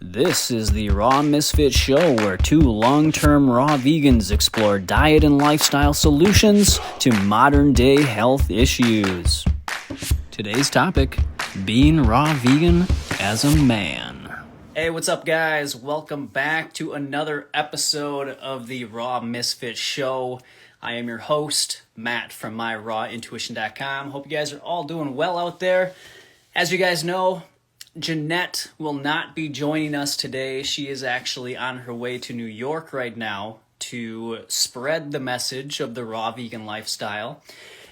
This is the Raw Misfits show where two long-term raw vegans explore diet and lifestyle solutions to modern-day health issues. Today's topic, being raw vegan as a man. Hey, what's up guys? Welcome back to another episode of the Raw Misfits show. I am your host, Matt from myrawintuition.com. Hope you guys are all doing well out there. As you guys know, Jeanette will not be joining us today. She is actually on her way to New York right now to spread the message of the raw vegan lifestyle.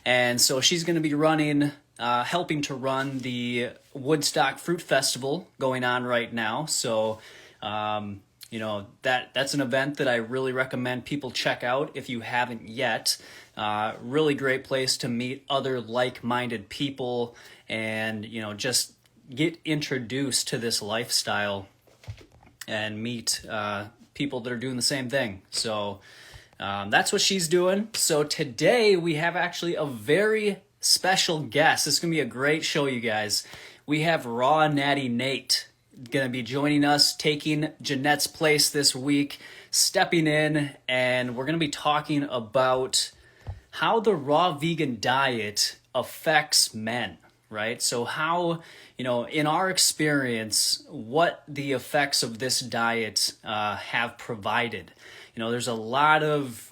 And so she's going to be helping to run the Woodstock Fruit Festival going on right now. So, that's an event that I really recommend people check out if you haven't yet. Really great place to meet other like-minded people and, just get introduced to this lifestyle and meet people that are doing the same thing. So that's what she's doing. So today we have actually a very special guest. This is going to be a great show, you guys. We have Raw Natty Nate going to be joining us, taking Jeanette's place this week, stepping in, and we're going to be talking about how the raw vegan diet affects men. Right? So how, in our experience, what the effects of this diet have provided. There's a lot of,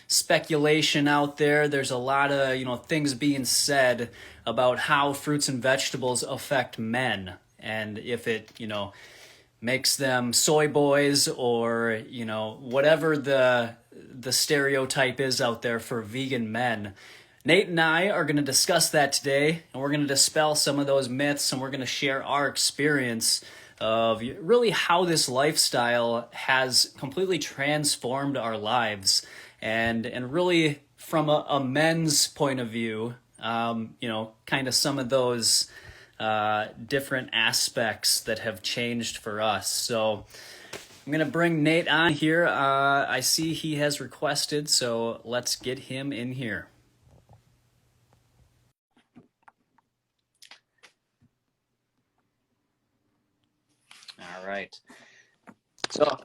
speculation out there. There's a lot of, things being said about how fruits and vegetables affect men. And if it, makes them soy boys or, whatever the stereotype is out there for vegan men. Nate and I are going to discuss that today, and we're going to dispel some of those myths, and we're going to share our experience of really how this lifestyle has completely transformed our lives, and really from a men's point of view, kind of some of those different aspects that have changed for us. So I'm going to bring Nate on here. I see he has requested, so let's get him in here. All right. So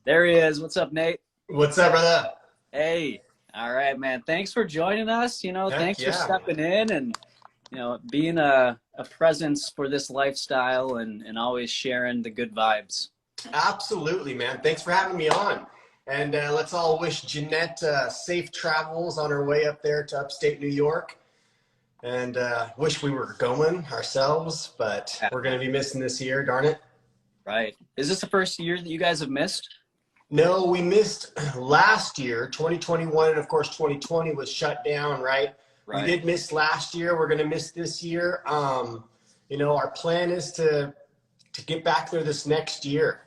there he is. What's up, Nate? What's up, brother? Hey. All right, man. Thanks for joining us. Thanks for stepping in and, being a presence for this lifestyle and always sharing the good vibes. Absolutely, man. Thanks for having me on. And let's all wish Jeanette safe travels on her way up there to upstate New York. And wish we were going ourselves, but we're going to be missing this year, darn it. Right. Is this the first year that you guys have missed? No, we missed last year, 2021, and of course 2020 was shut down, right? We did miss last year. We're going to miss this year. Our plan is to get back there this next year.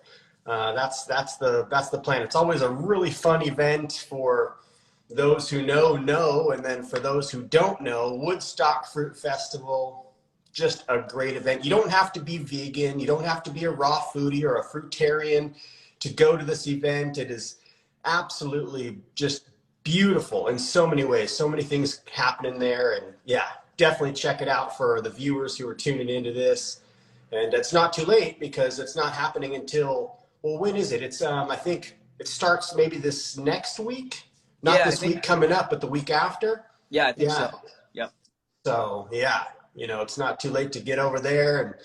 That's the plan. It's always a really fun event for those who know, and then for those who don't know, Woodstock Fruit Festival. Just a great event. You don't have to be vegan. You don't have to be a raw foodie or a fruitarian to go to this event. It is absolutely just beautiful in so many ways. So many things happening there. And yeah, definitely check it out for the viewers who are tuning into this. And it's not too late because it's not happening until, well, when is it? It's, I think it starts maybe this next week. Not this week coming up, but the week after. Yeah, I think so. Yep. So yeah. It's not too late to get over there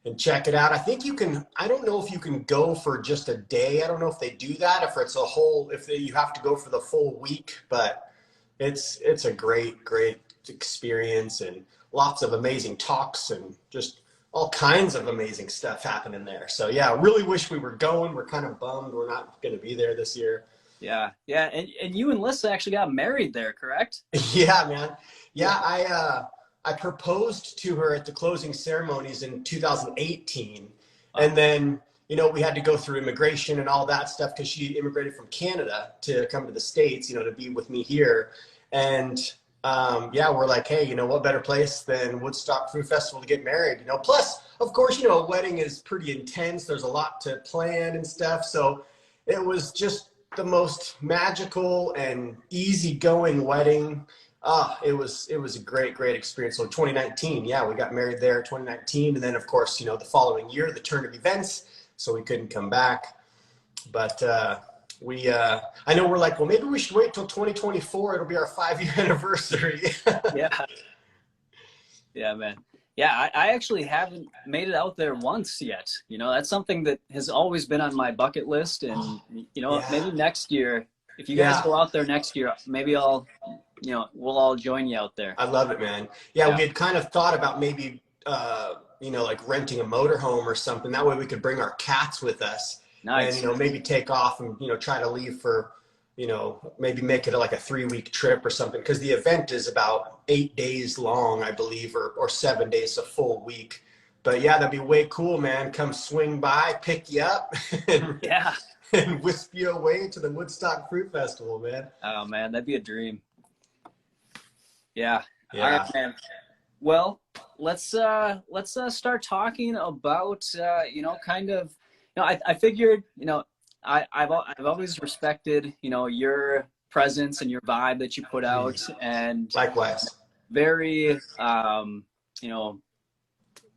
and check it out. I think you can, I don't know if you can go for just a day. I don't know if they do that, if you have to go for the full week, but it's a great experience and lots of amazing talks and just all kinds of amazing stuff happening there. So yeah, I really wish we were going. We're kind of bummed we're not going to be there this year. Yeah. Yeah. And you and Lissa actually got married there, correct? Yeah, man. Yeah. I proposed to her at the closing ceremonies in 2018. And then, we had to go through immigration and all that stuff because she immigrated from Canada to come to the States, to be with me here. And we're like, hey, what better place than Woodstock Fruit Festival to get married? Plus, of course, a wedding is pretty intense. There's a lot to plan and stuff. So it was just the most magical and easygoing wedding. It was a great experience. So 2019, we got married there 2019. And then of course, the following year, the turn of events, so we couldn't come back. But I know we're like, well, maybe we should wait till 2024. It'll be our 5-year anniversary. Yeah. Yeah, man. Yeah, I actually haven't made it out there once yet. You know, that's something that has always been on my bucket list. And, you know, maybe next year, if you guys go out there next year, maybe we'll all join you out there. I love it, man. Yeah, we had kind of thought about maybe, you know, like renting a motorhome or something. That way we could bring our cats with us. Nice. And, you know, maybe take off and, you know, try to leave for, you know, maybe make it like a 3-week trip or something. Because the event is about 8 days long, I believe, or 7 days, a full week. But yeah, that'd be way cool, man. Come swing by, pick you up, and wisp you away to the Woodstock Fruit Festival, man. Oh, man, that'd be a dream. Yeah. All right, man. Well, let's start talking about, you know, kind of, you know, I figured, you know, I've always respected, you know, your presence and your vibe that you put out, and likewise, very, you know,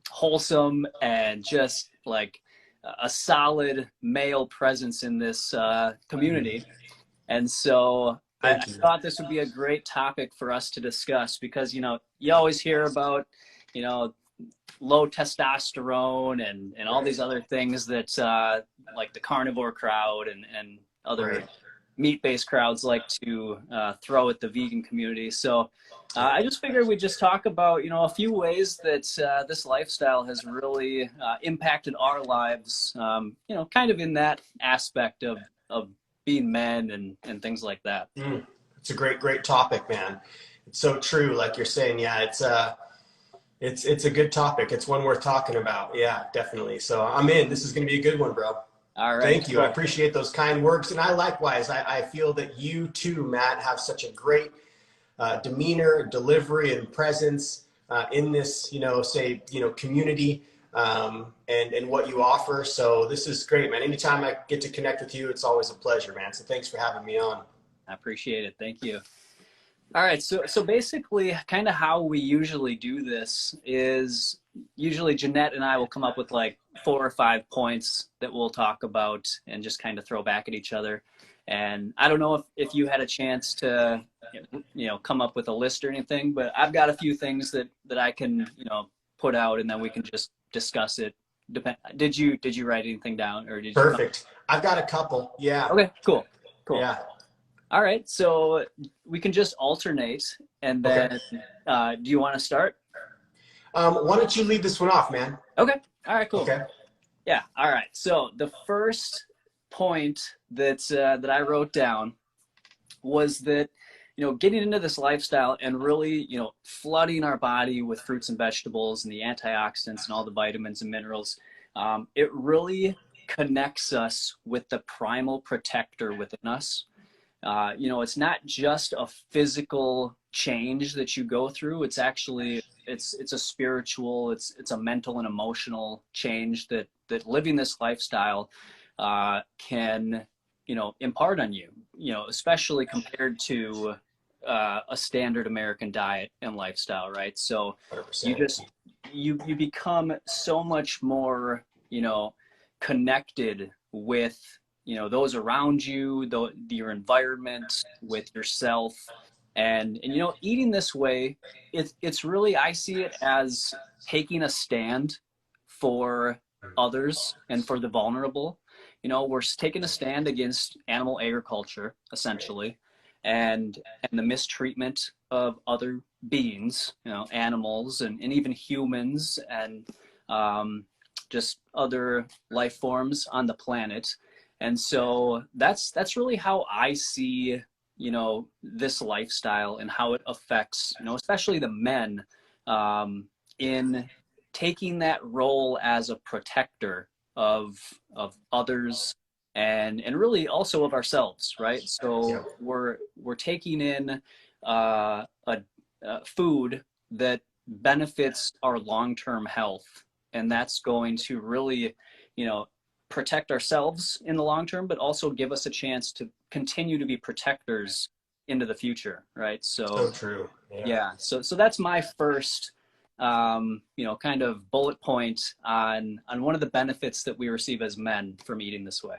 wholesome and just like a solid male presence in this community. And so I thought this would be a great topic for us to discuss, because, you know, you always hear about, you know, low testosterone and all these other things that like the carnivore crowd and other meat-based crowds like to throw at the vegan community. So I just figured we'd just talk about, you know, a few ways that this lifestyle has really impacted our lives, you know, kind of in that aspect of being men and things like that. It's a great topic, man. It's so true. Like you're saying, yeah, it's a good topic. It's one worth talking about. Yeah, definitely. So I'm in. This is going to be a good one, bro. All right. Thank you. Cool. I appreciate those kind words. And I likewise, I feel that you too, Matt, have such a great demeanor, delivery, and presence in this, you know, community and what you offer. So this is great, man. Anytime I get to connect with you, it's always a pleasure, man. So thanks for having me on. I appreciate it. Thank you. All right, so basically kind of how we usually do this is usually Jeanette and I will come up with like 4 or 5 points that we'll talk about and just kind of throw back at each other. And I don't know if you had a chance to, you know, come up with a list or anything, but I've got a few things that I can, you know, put out, and then we can just discuss it. Did you write anything down, or did Perfect. I've got a couple. Yeah. Okay, cool. Yeah. All right, so we can just alternate, and then do you want to start? Why don't you lead this one off, man? Okay. All right, cool. Okay. Yeah. All right. So the first point that I wrote down was that, you know, getting into this lifestyle and really, you know, flooding our body with fruits and vegetables and the antioxidants and all the vitamins and minerals, it really connects us with the primal protector within us. You know, it's not just a physical change that you go through. It's actually, it's a spiritual, it's a mental and emotional change that living this lifestyle can, you know, impart on you, you know, especially compared to a standard American diet and lifestyle, right? So 100%. you become so much more, you know, connected with, you know, those around you, your environment, with yourself. And you know, eating this way, it's really, I see it as taking a stand for others and for the vulnerable. You know, we're taking a stand against animal agriculture, essentially, and the mistreatment of other beings, you know, animals and even humans and just other life forms on the planet. And so that's really how I see, you know, this lifestyle and how it affects, you know, especially the men in taking that role as a protector of others and really also of ourselves, right? So we're taking in a food that benefits our long-term health, and that's going to really, you know, protect ourselves in the long term, but also give us a chance to continue to be protectors into the future, right? So true. Yeah. So that's my first you know, kind of bullet point on one of the benefits that we receive as men from eating this way.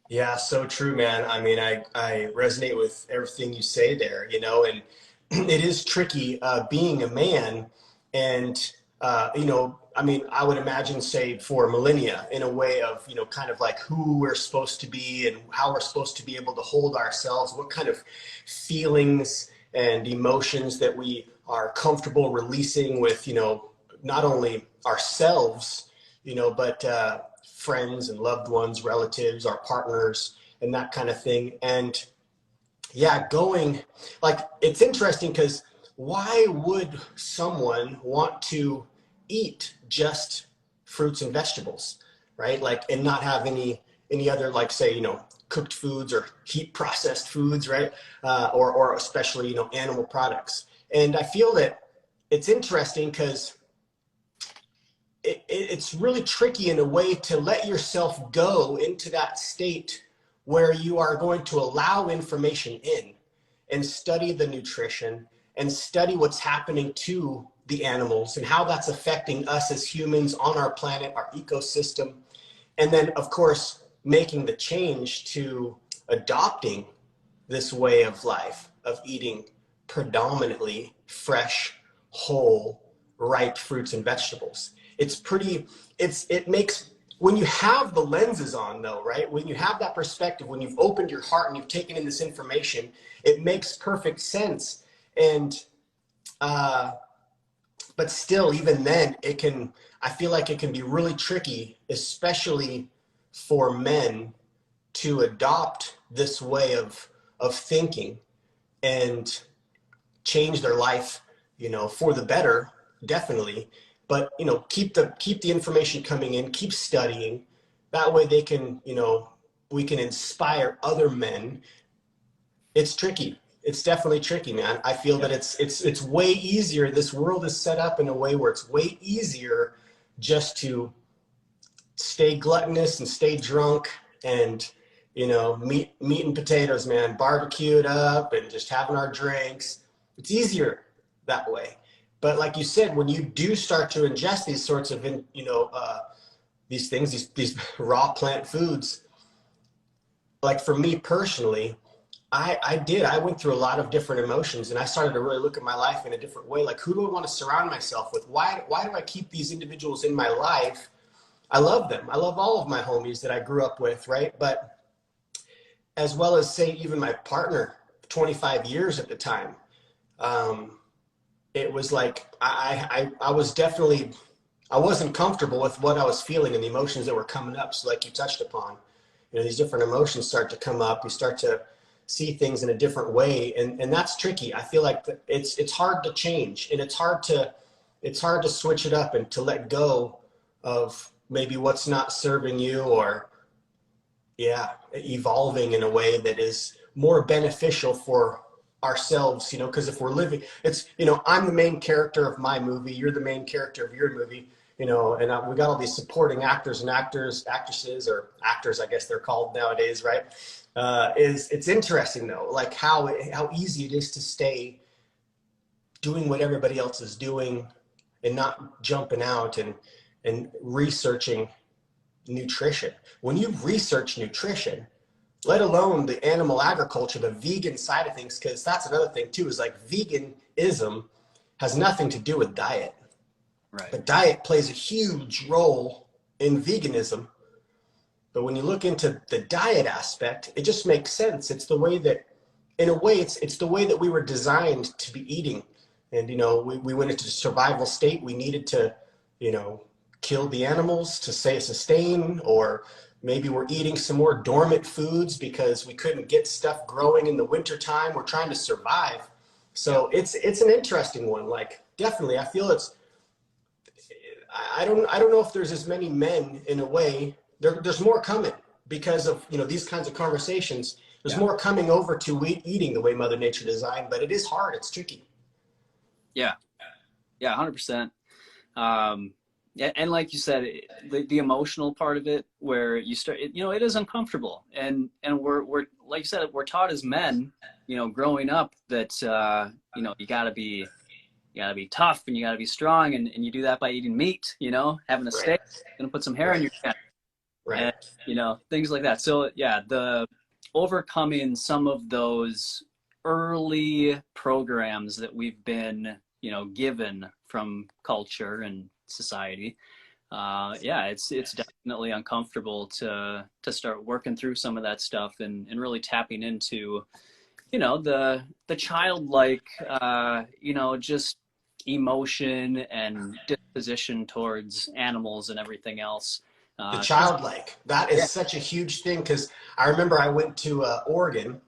Yeah, so true, man. I mean, I resonate with everything you say there, you know, and it is tricky being a man and, you know, I mean, I would imagine, say, for millennia, in a way of, you know, kind of like who we're supposed to be and how we're supposed to be able to hold ourselves, what kind of feelings and emotions that we are comfortable releasing with, you know, not only ourselves, you know, but friends and loved ones, relatives, our partners, and that kind of thing. And yeah, going, like, it's interesting because why would someone want to eat just fruits and vegetables, right? Like, and not have any other, like, say, you know, cooked foods or heat processed foods, right? Or especially, you know, animal products. And I feel that it's interesting because it's really tricky in a way to let yourself go into that state where you are going to allow information in and study the nutrition and study what's happening to the animals and how that's affecting us as humans on our planet, our ecosystem. And then, of course, making the change to adopting this way of life, of eating predominantly fresh, whole, ripe fruits and vegetables. It makes, when you have the lenses on though, right? When you have that perspective, when you've opened your heart and you've taken in this information, it makes perfect sense. And, but still, even then, I feel like it can be really tricky, especially for men, to adopt this way of thinking and change their life, you know, for the better, definitely. But, you know, keep the information coming in, keep studying. That way they can, you know, we can inspire other men. It's tricky. It's definitely tricky, man. I feel that it's way easier. This world is set up in a way where it's way easier just to stay gluttonous and stay drunk and, you know, meat and potatoes, man, barbecued up and just having our drinks. It's easier that way. But like you said, when you do start to ingest these sorts of, you know, these things, these raw plant foods, like for me personally, I went through a lot of different emotions and I started to really look at my life in a different way. Like, who do I want to surround myself with? Why do I keep these individuals in my life? I love them. I love all of my homies that I grew up with, right? But as well as, say, even my partner, 25 years at the time, it was like, I wasn't comfortable with what I was feeling and the emotions that were coming up. So like you touched upon, you know, these different emotions start to come up. You start to see things in a different way. And that's tricky. I feel like it's hard to change, and it's hard to switch it up and to let go of maybe what's not serving you, or evolving in a way that is more beneficial for ourselves, you know, because if we're living, it's, you know, I'm the main character of my movie, you're the main character of your movie, you know, and we got all these supporting actors and actresses, or actors, I guess they're called nowadays, right? It's interesting though, like how easy it is to stay doing what everybody else is doing and not jumping out and researching nutrition. When you research nutrition, let alone the animal agriculture, the vegan side of things, because that's another thing too, is like veganism has nothing to do with diet. Right. But diet plays a huge role in veganism. But when you look into the diet aspect, it just makes sense. It's the way that, in a way, it's the way that we were designed to be eating. And, you know, we went into survival state. We needed to, you know, kill the animals to sustain, or maybe we're eating some more dormant foods because we couldn't get stuff growing in the winter time. We're trying to survive. So it's an interesting one. Like, definitely, I feel I don't know if there's as many men in a way. There's more coming because of, you know, these kinds of conversations. There's more coming over to eating the way Mother Nature designed, but it is hard. It's tricky. Yeah. 100%. And like you said, the emotional part of it, where you start, you know, it is uncomfortable, and we're like you said, we're taught as men, you know, growing up that you know, you got to be you gotta be tough and you gotta be strong, and you do that by eating meat, you know, having a steak, gonna put some hair on your head, and, you know, things like that. So yeah, the overcoming some of those early programs that we've been, you know, given from culture and society. Yeah, it's definitely uncomfortable to start working through some of that stuff, and really tapping into, you know, the childlike, you know, just emotion and disposition towards animals and everything else. The childlike, that is such a huge thing, because I remember I went to Oregon.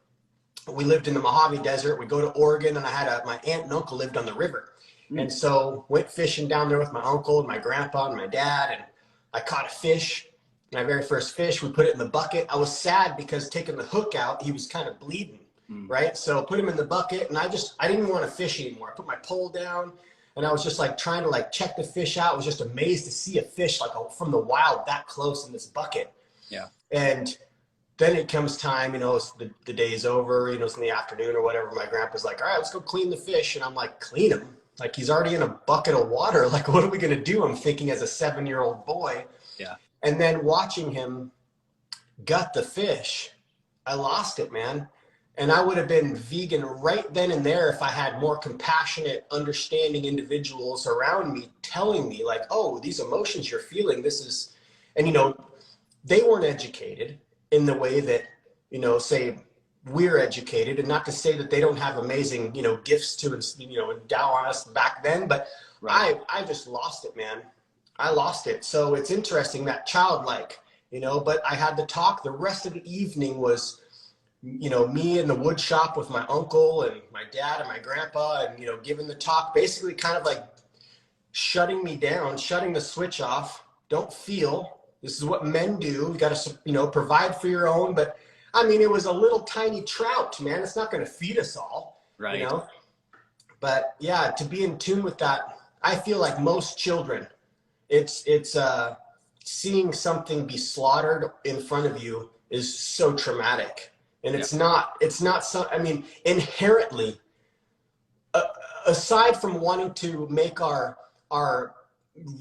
We lived in the Mojave Desert. We go to Oregon, and I had my aunt and uncle lived on the river. And so went fishing down there with my uncle and my grandpa and my dad, and I caught a fish, my very first fish. We put it in the bucket. I was sad because taking the hook out, he was kind of bleeding, right? So put him in the bucket, and I didn't even want to fish anymore. I put my pole down, and I was just like trying to like check the fish out. I was just amazed to see a fish like from the wild that close in this bucket. Yeah. And then it comes time, you know, the day is over, you know, it's in the afternoon or whatever. My grandpa's like, all right, let's go clean the fish. And I'm like, clean him? Like, he's already in a bucket of water. Like, what are we going to do? I'm thinking as a 7-year-old boy. Yeah. And then watching him gut the fish, I lost it, man. And I would have been vegan right then and there if I had more compassionate, understanding individuals around me telling me like, oh, these emotions you're feeling, this is, and, you know, they weren't educated in the way that, you know, say we're educated, and not to say that they don't have amazing, you know, gifts to, you know, endow on us back then, but I just lost it, man. I lost it. So it's interesting, that childlike, you know, but I had the talk. The rest of the evening was, you know, me in the wood shop with my uncle and my dad and my grandpa, and, you know, giving the talk, basically kind of like shutting me down, shutting the switch off. Don't feel. This is what men do. You got to, you know, provide for your own. But I mean, it was a little tiny trout, man. It's not going to feed us all, right? You know? But yeah, to be in tune with that, I feel like most children, it's seeing something be slaughtered in front of you is so traumatic. And it's not so, I mean, inherently, aside from wanting to make our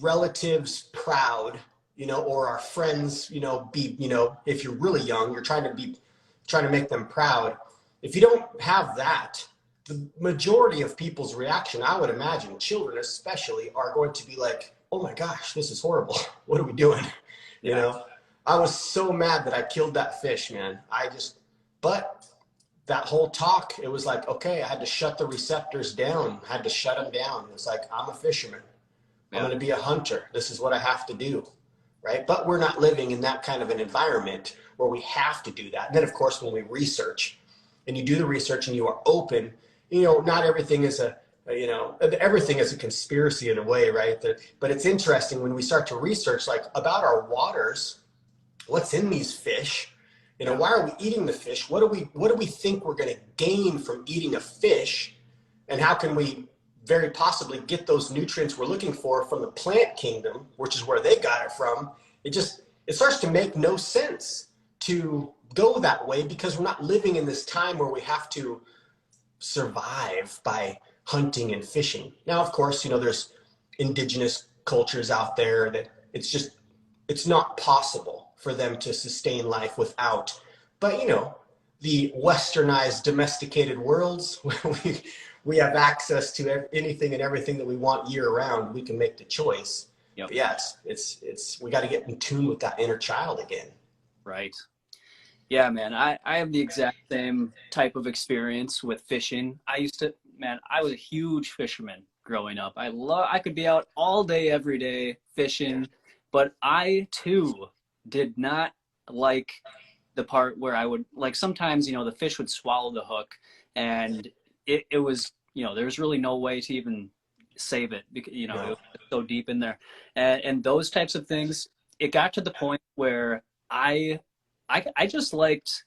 relatives proud, you know, or our friends, you know, be, you know, if you're really young, you're trying to make them proud. If you don't have that, the majority of people's reaction, I would imagine, children especially, are going to be like, oh my gosh, this is horrible. What are we doing? You know, I was so mad that I killed that fish, man. But that whole talk, it was like, okay, I had to shut the receptors down. I had to shut them down. It was like, I'm a fisherman. I'm going to be a hunter. This is what I have to do, right? But we're not living in that kind of an environment where we have to do that. And then, of course, when we research, and you do the research and you are open, you know, not everything is everything is a conspiracy in a way, right? But it's interesting when we start to research, like, about our waters, what's in these fish. You know, why are we eating the fish? What do we think we're going to gain from eating a fish? And how can we very possibly get those nutrients we're looking for from the plant kingdom, which is where they got it from? It starts to make no sense to go that way, because we're not living in this time where we have to survive by hunting and fishing. Now, of course, you know, there's indigenous cultures out there that it's not possible for them to sustain life without. But, you know, the westernized, domesticated worlds, we have access to anything and everything that we want year round. We can make the choice. Yep. But yeah, it's we got to get in tune with that inner child again. Right. Yeah, man, I have the exact same type of experience with fishing. I was a huge fisherman growing up. I could be out all day, every day fishing, but I too did not like the part where I would, like, sometimes, you know, the fish would swallow the hook, and it was, you know, there's really no way to even save it, because, you know, it was so deep in there. And those types of things, it got to the point where I just liked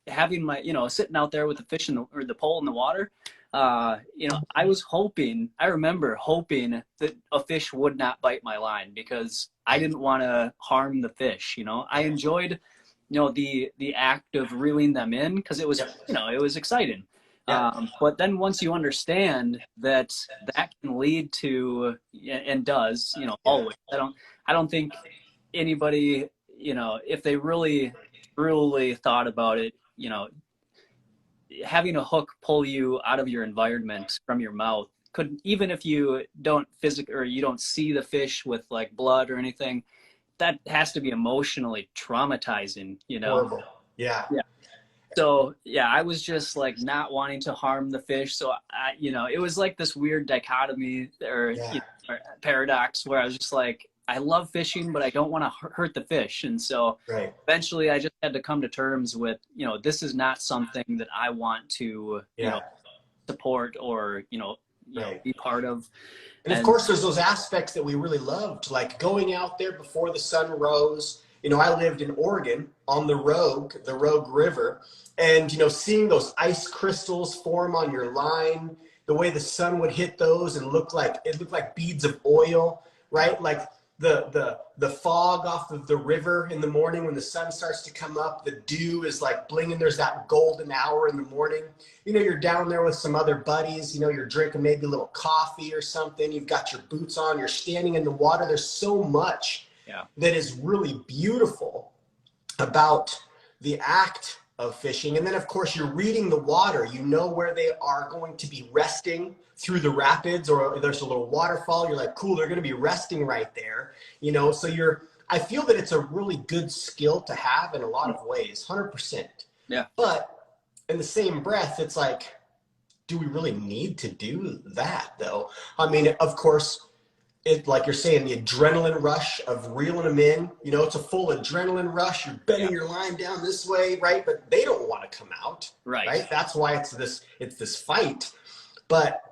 having my, you know, sitting out there with the fish or the pole in the water. You know, I remember hoping that a fish would not bite my line, because I didn't want to harm the fish. You know, I enjoyed, you know, the act of reeling them in, because it was, you know, it was exciting. But then once you understand that that can lead to, and does, always, I don't think anybody, if they really truly thought about it, having a hook pull you out of your environment from your mouth could, even if you don't or you don't see the fish with like blood or anything, that has to be emotionally traumatizing, Horrible. Yeah. So yeah, I was just like not wanting to harm the fish. So it was like this weird dichotomy or or paradox where I was just like, I love fishing, but I don't want to hurt the fish. And so eventually I just had to come to terms with, this is not something that I want to, support or, be part of. And of course, there's those aspects that we really loved, like going out there before the sun rose. I lived in Oregon on the Rogue River, and, seeing those ice crystals form on your line, the way the sun would hit those and looked like beads of oil, right? Like the fog off of the river in the morning when the sun starts to come up, the dew is like blinging. There's that golden hour in the morning. You're down there with some other buddies, you're drinking maybe a little coffee or something. You've got your boots on, you're standing in the water. There's so much that is really beautiful about the act of fishing. And then of course you're reading the water, where they are going to be resting through the rapids, or there's a little waterfall. You're like, cool, they're going to be resting right there. So I feel that it's a really good skill to have in a lot of ways, 100%. Yeah. But in the same breath, it's like, do we really need to do that though? I mean, of course, like you're saying, the adrenaline rush of reeling them in, it's a full adrenaline rush. You're bending your line down this way, right? But they don't want to come out, right? That's why it's this fight. But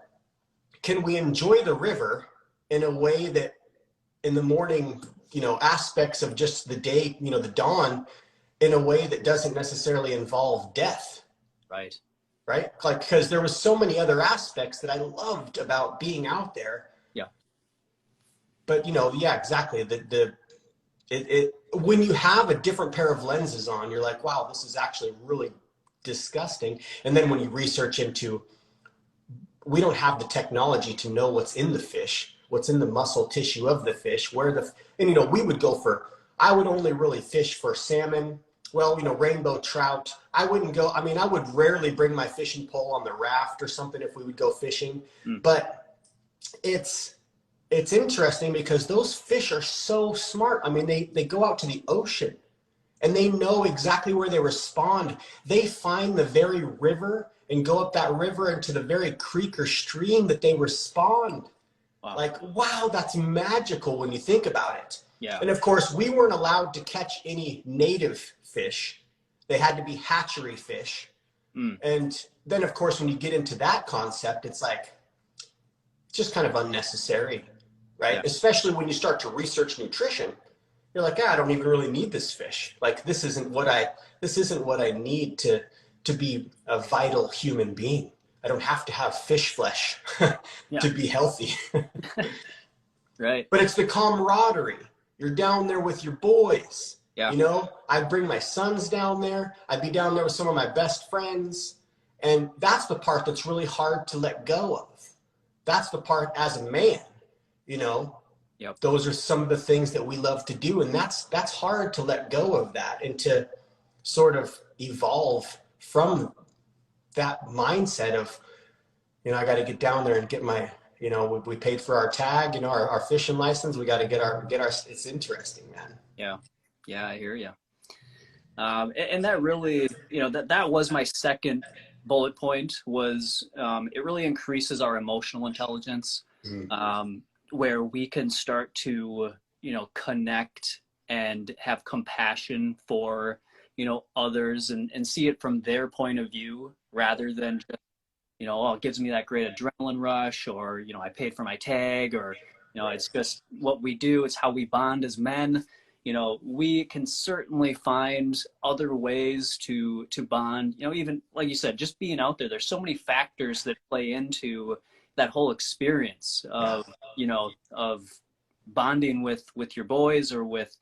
can we enjoy the river in a way that in the morning, aspects of just the day, the dawn, in a way that doesn't necessarily involve death? Right. Like, because there was so many other aspects that I loved about being out there. But exactly. When you have a different pair of lenses on, you're like, wow, this is actually really disgusting. And then when you research into, we don't have the technology to know what's in the fish, what's in the muscle tissue of the fish, we would I would only really fish for salmon, rainbow trout. I would rarely bring my fishing pole on the raft or something if we would go fishing. But it's interesting because those fish are so smart. I mean, they go out to the ocean and they know exactly where they respond. They find the very river and go up that river into the very creek or stream that they respond. Wow. Like, wow, that's magical when you think about it. Yeah. And of course, we weren't allowed to catch any native fish. They had to be hatchery fish. And then, of course, when you get into that concept, it's like, it's just kind of unnecessary. Right? Yeah. Especially when you start to research nutrition, you're like, I don't even really need this fish. Like, this isn't what I need to be a vital human being. I don't have to have fish flesh to be healthy. Right. But it's the camaraderie. You're down there with your boys. Yeah. I'd bring my sons down there. I'd be down there with some of my best friends. And that's the part that's really hard to let go of. That's the part as a man. Those are some of the things that we love to do. And that's hard to let go of that and to sort of evolve from that mindset of, I got to get down there and get my, we paid for our tag, our fishing license. We got to get our, it's interesting, man. Yeah. Yeah. I hear you. And that really, that was my second bullet point was, it really increases our emotional intelligence. Where we can start to, connect and have compassion for, others and see it from their point of view rather than just, it gives me that great adrenaline rush or, I paid for my tag or, it's just what we do. It's how we bond as men. We can certainly find other ways to bond, even like you said, just being out there. There's so many factors that play into that whole experience of, of bonding with your boys or with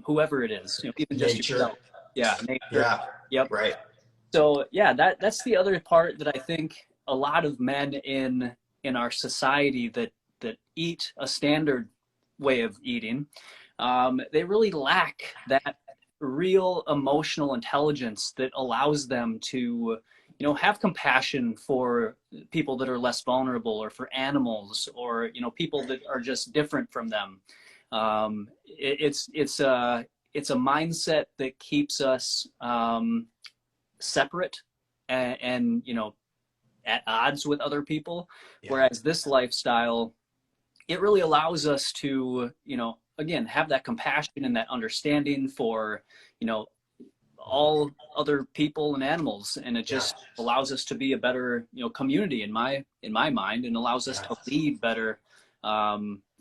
whoever it is, even just nature. Yourself. Yeah. Nature. Yeah. Yep. Right. So yeah, that's the other part that I think a lot of men in our society that eat a standard way of eating, they really lack that real emotional intelligence that allows them to, have compassion for people that are less vulnerable, or for animals, or people that are just different from them. It's a mindset that keeps us separate and at odds with other people. Yeah. Whereas this lifestyle, it really allows us to, again, have that compassion and that understanding for, all other people and animals. And it just allows us to be a better, community in my mind, and allows us to lead better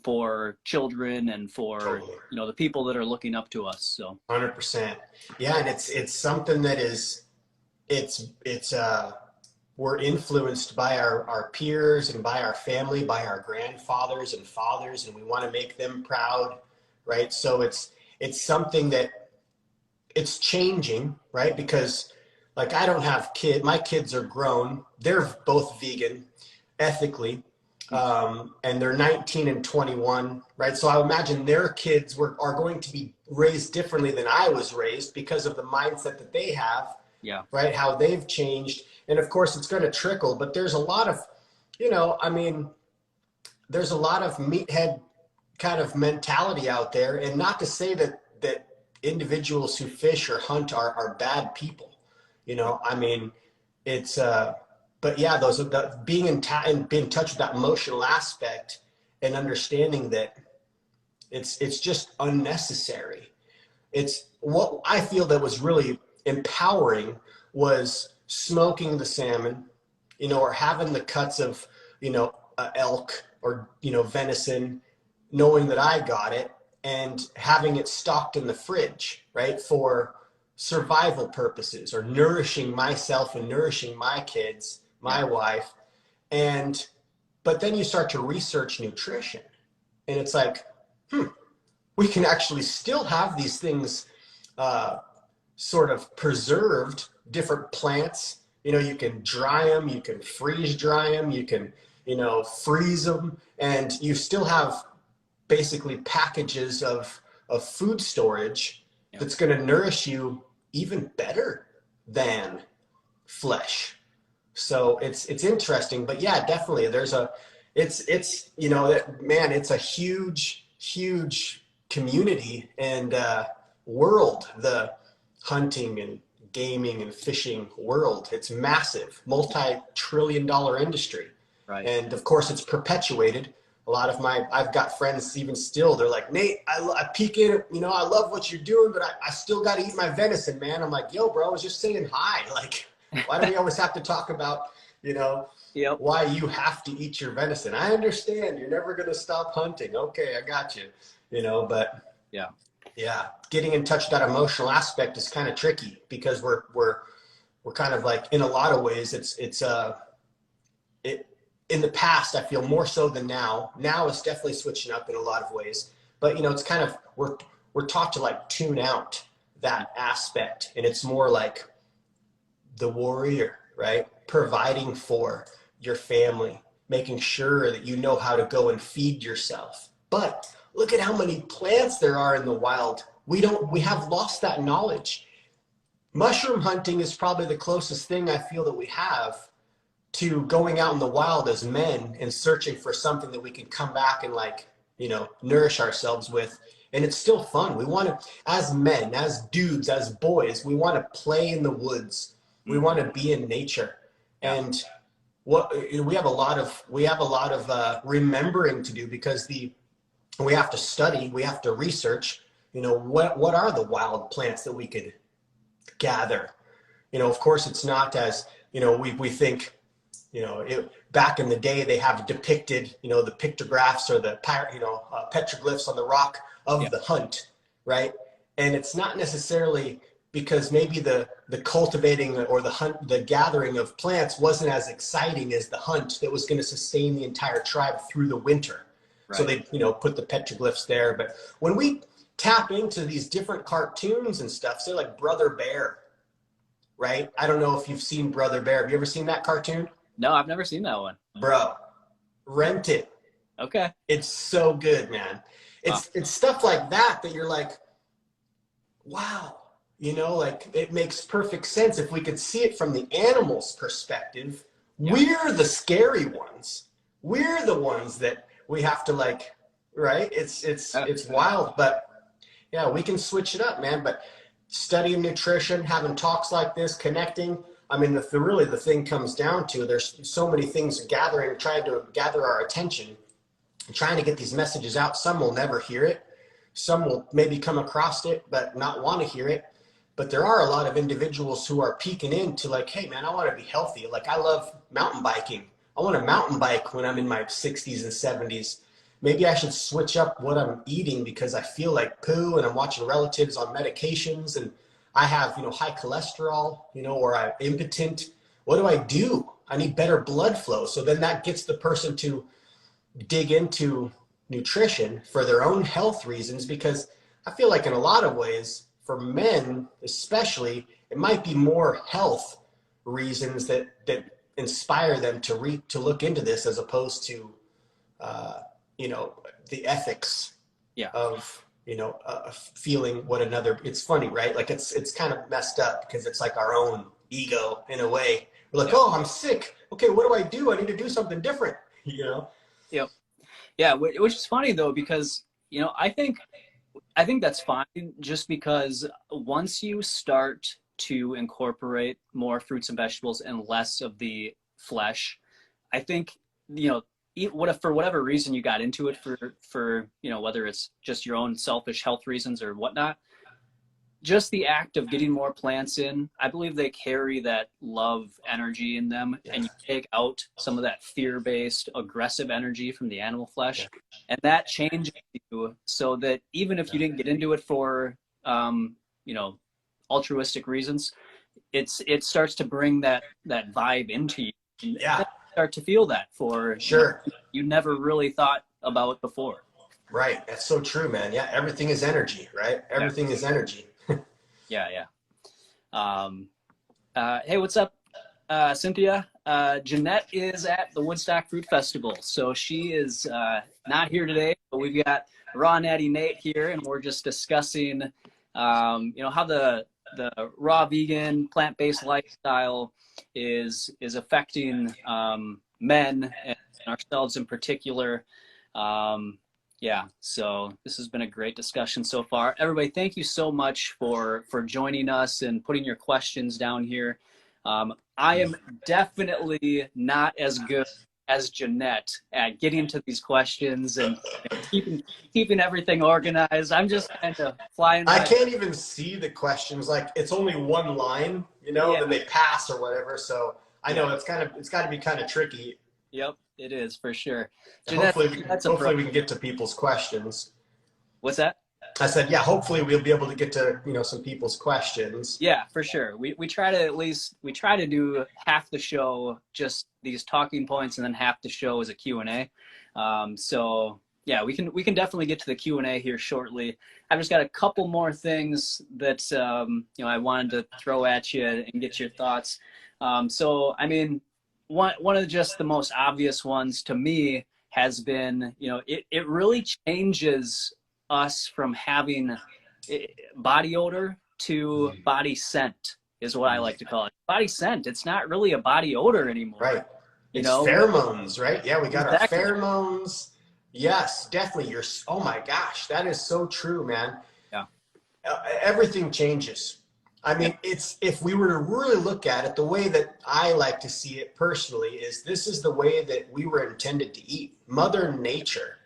for children and for, Totally. the people that are looking up to us. So 100%. Yeah. And it's something that is, we're influenced by our peers and by our family, by our grandfathers and fathers, and we want to make them proud, right? So it's something that it's changing, right? Because like, I don't have kids, my kids are grown, they're both vegan ethically, and they're 19 and 21, right? So I imagine their kids are going to be raised differently than I was raised because of the mindset that they have. yeah. Right? How they've changed. And of course it's going to trickle, but there's a lot of, there's a lot of meathead kind of mentality out there. And not to say that individuals who fish or hunt are bad people, it's, but yeah, being in touch with that emotional aspect and understanding that it's just unnecessary. It's what I feel that was really empowering was smoking the salmon, or having the cuts of, elk or, venison, knowing that I got it and having it stocked in the fridge, right? For survival purposes, or nourishing myself and nourishing my kids, my wife. But then you start to research nutrition, and it's like, we can actually still have these things, sort of preserved, different plants. You can dry them, you can freeze dry them, you can, freeze them, and you still have basically packages of food storage that's going to nourish you even better than flesh. So it's interesting, but yeah, definitely it's it's a huge community and world, the hunting and gaming and fishing world. It's massive, multi-trillion-dollar industry. Right. And of course it's perpetuated. A lot of I've got friends even still, they're like, Nate, I peek in, I love what you're doing, but I still got to eat my venison, man. I'm like, yo, bro, I was just saying hi. Like, why do we always have to talk about, why you have to eat your venison? I understand you're never going to stop hunting. Okay, I got you, but yeah, getting in touch with that emotional aspect is kind of tricky, because we're kind of like, in a lot of ways, in the past, I feel more so than now. Now it's definitely switching up in a lot of ways, but it's kind of, we're taught to like tune out that aspect, and it's more like the warrior, right? Providing for your family, making sure that you know how to go and feed yourself. But look at how many plants there are in the wild. We have lost that knowledge. Mushroom hunting is probably the closest thing I feel that we have to going out in the wild as men and searching for something that we can come back and nourish ourselves with. And it's still fun. We want to, as men, as dudes, as boys, we want to play in the woods. We want to be in nature. And we have a lot of remembering to do, because we have to study, we have to research, what are the wild plants that we could gather. Of course it's not as, we think, back in the day, they have depicted, the pictographs or the, petroglyphs on the rock of the hunt, right? And it's not necessarily because maybe the cultivating or the gathering of plants wasn't as exciting as the hunt that was going to sustain the entire tribe through the winter. Right. So they, put the petroglyphs there. But when we tap into these different cartoons and stuff, say like Brother Bear, right? I don't know if you've seen Brother Bear. Have you ever seen that cartoon? No, I've never seen that one. Bro, rent it. Okay. It's so good, man. It's stuff like that you're like, wow, you know, like it makes perfect sense. If we could see it from the animal's perspective, we're the scary ones. We're the ones that we have to like, right? It's wild, but yeah, we can switch it up, man. But studying nutrition, having talks like this, connecting. I mean, the thing comes down to, there's so many things trying to gather our attention, trying to get these messages out. Some will never hear it. Some will maybe come across it, but not want to hear it. But there are a lot of individuals who are peeking into like, hey man, I want to be healthy. Like I love mountain biking. I want to mountain bike when I'm in my 60s and 70s. Maybe I should switch up what I'm eating because I feel like poo and I'm watching relatives on medications and I have, high cholesterol, or I'm impotent. What do I do? I need better blood flow. So then that gets the person to dig into nutrition for their own health reasons, because I feel like in a lot of ways, for men especially, it might be more health reasons that inspire them to look into this, as opposed to the ethics of feeling what another. It's funny, right? Like it's kind of messed up because it's like our own ego in a way. We're like, oh, I'm sick. Okay, what do I do? I need to do something different. Yep. Yeah, which is funny though, because I think that's fine, just because once you start to incorporate more fruits and vegetables and less of the flesh, I think for whatever reason you got into it, for whether it's just your own selfish health reasons or whatnot, just the act of getting more plants in, I believe they carry that love energy in them. And you take out some of that fear-based aggressive energy from the animal flesh, and that changes you, so that even if you didn't get into it for altruistic reasons, it starts to bring that vibe into you. And start to feel that for sure you never really thought about before. Right. That's so true, man. Yeah, everything is energy, right? Everything is energy. Yeah. Hey, what's up, Cynthia? Jeanette is at the Woodstock Fruit Festival, so she is not here today, but we've got Raw Natty Nate here, and we're just discussing how the raw vegan plant-based lifestyle is affecting men and ourselves in particular. So this has been a great discussion so far. Everybody, thank you so much for joining us and putting your questions down here. I am definitely not as good as Jeanette at getting to these questions and keeping everything organized. I'm just kind of flying by. I can't even see the questions. Like it's only one line, then they pass or whatever. So I know it's got to be kind of tricky. Yep, it is for sure. Jeanette, hopefully we can get to people's questions. What's that? I said, hopefully we'll be able to get to, some people's questions. Yeah, for sure. We try to do half the show just these talking points, and then half the show is a Q&A. So yeah, we can definitely get to the Q&A here shortly. I've just got a couple more things that I wanted to throw at you and get your thoughts. So I mean, one of just the most obvious ones to me has been, it really changes us from having body odor to body scent, is what I like to call it. Body scent. It's not really a body odor anymore. Right. It's pheromones, right? Yeah, we got our pheromones. Yes, definitely. Oh my gosh, that is so true, man. Yeah. Everything changes. I mean, if we were to really look at it, the way that I like to see it personally is this is the way that we were intended to eat. Mother Nature.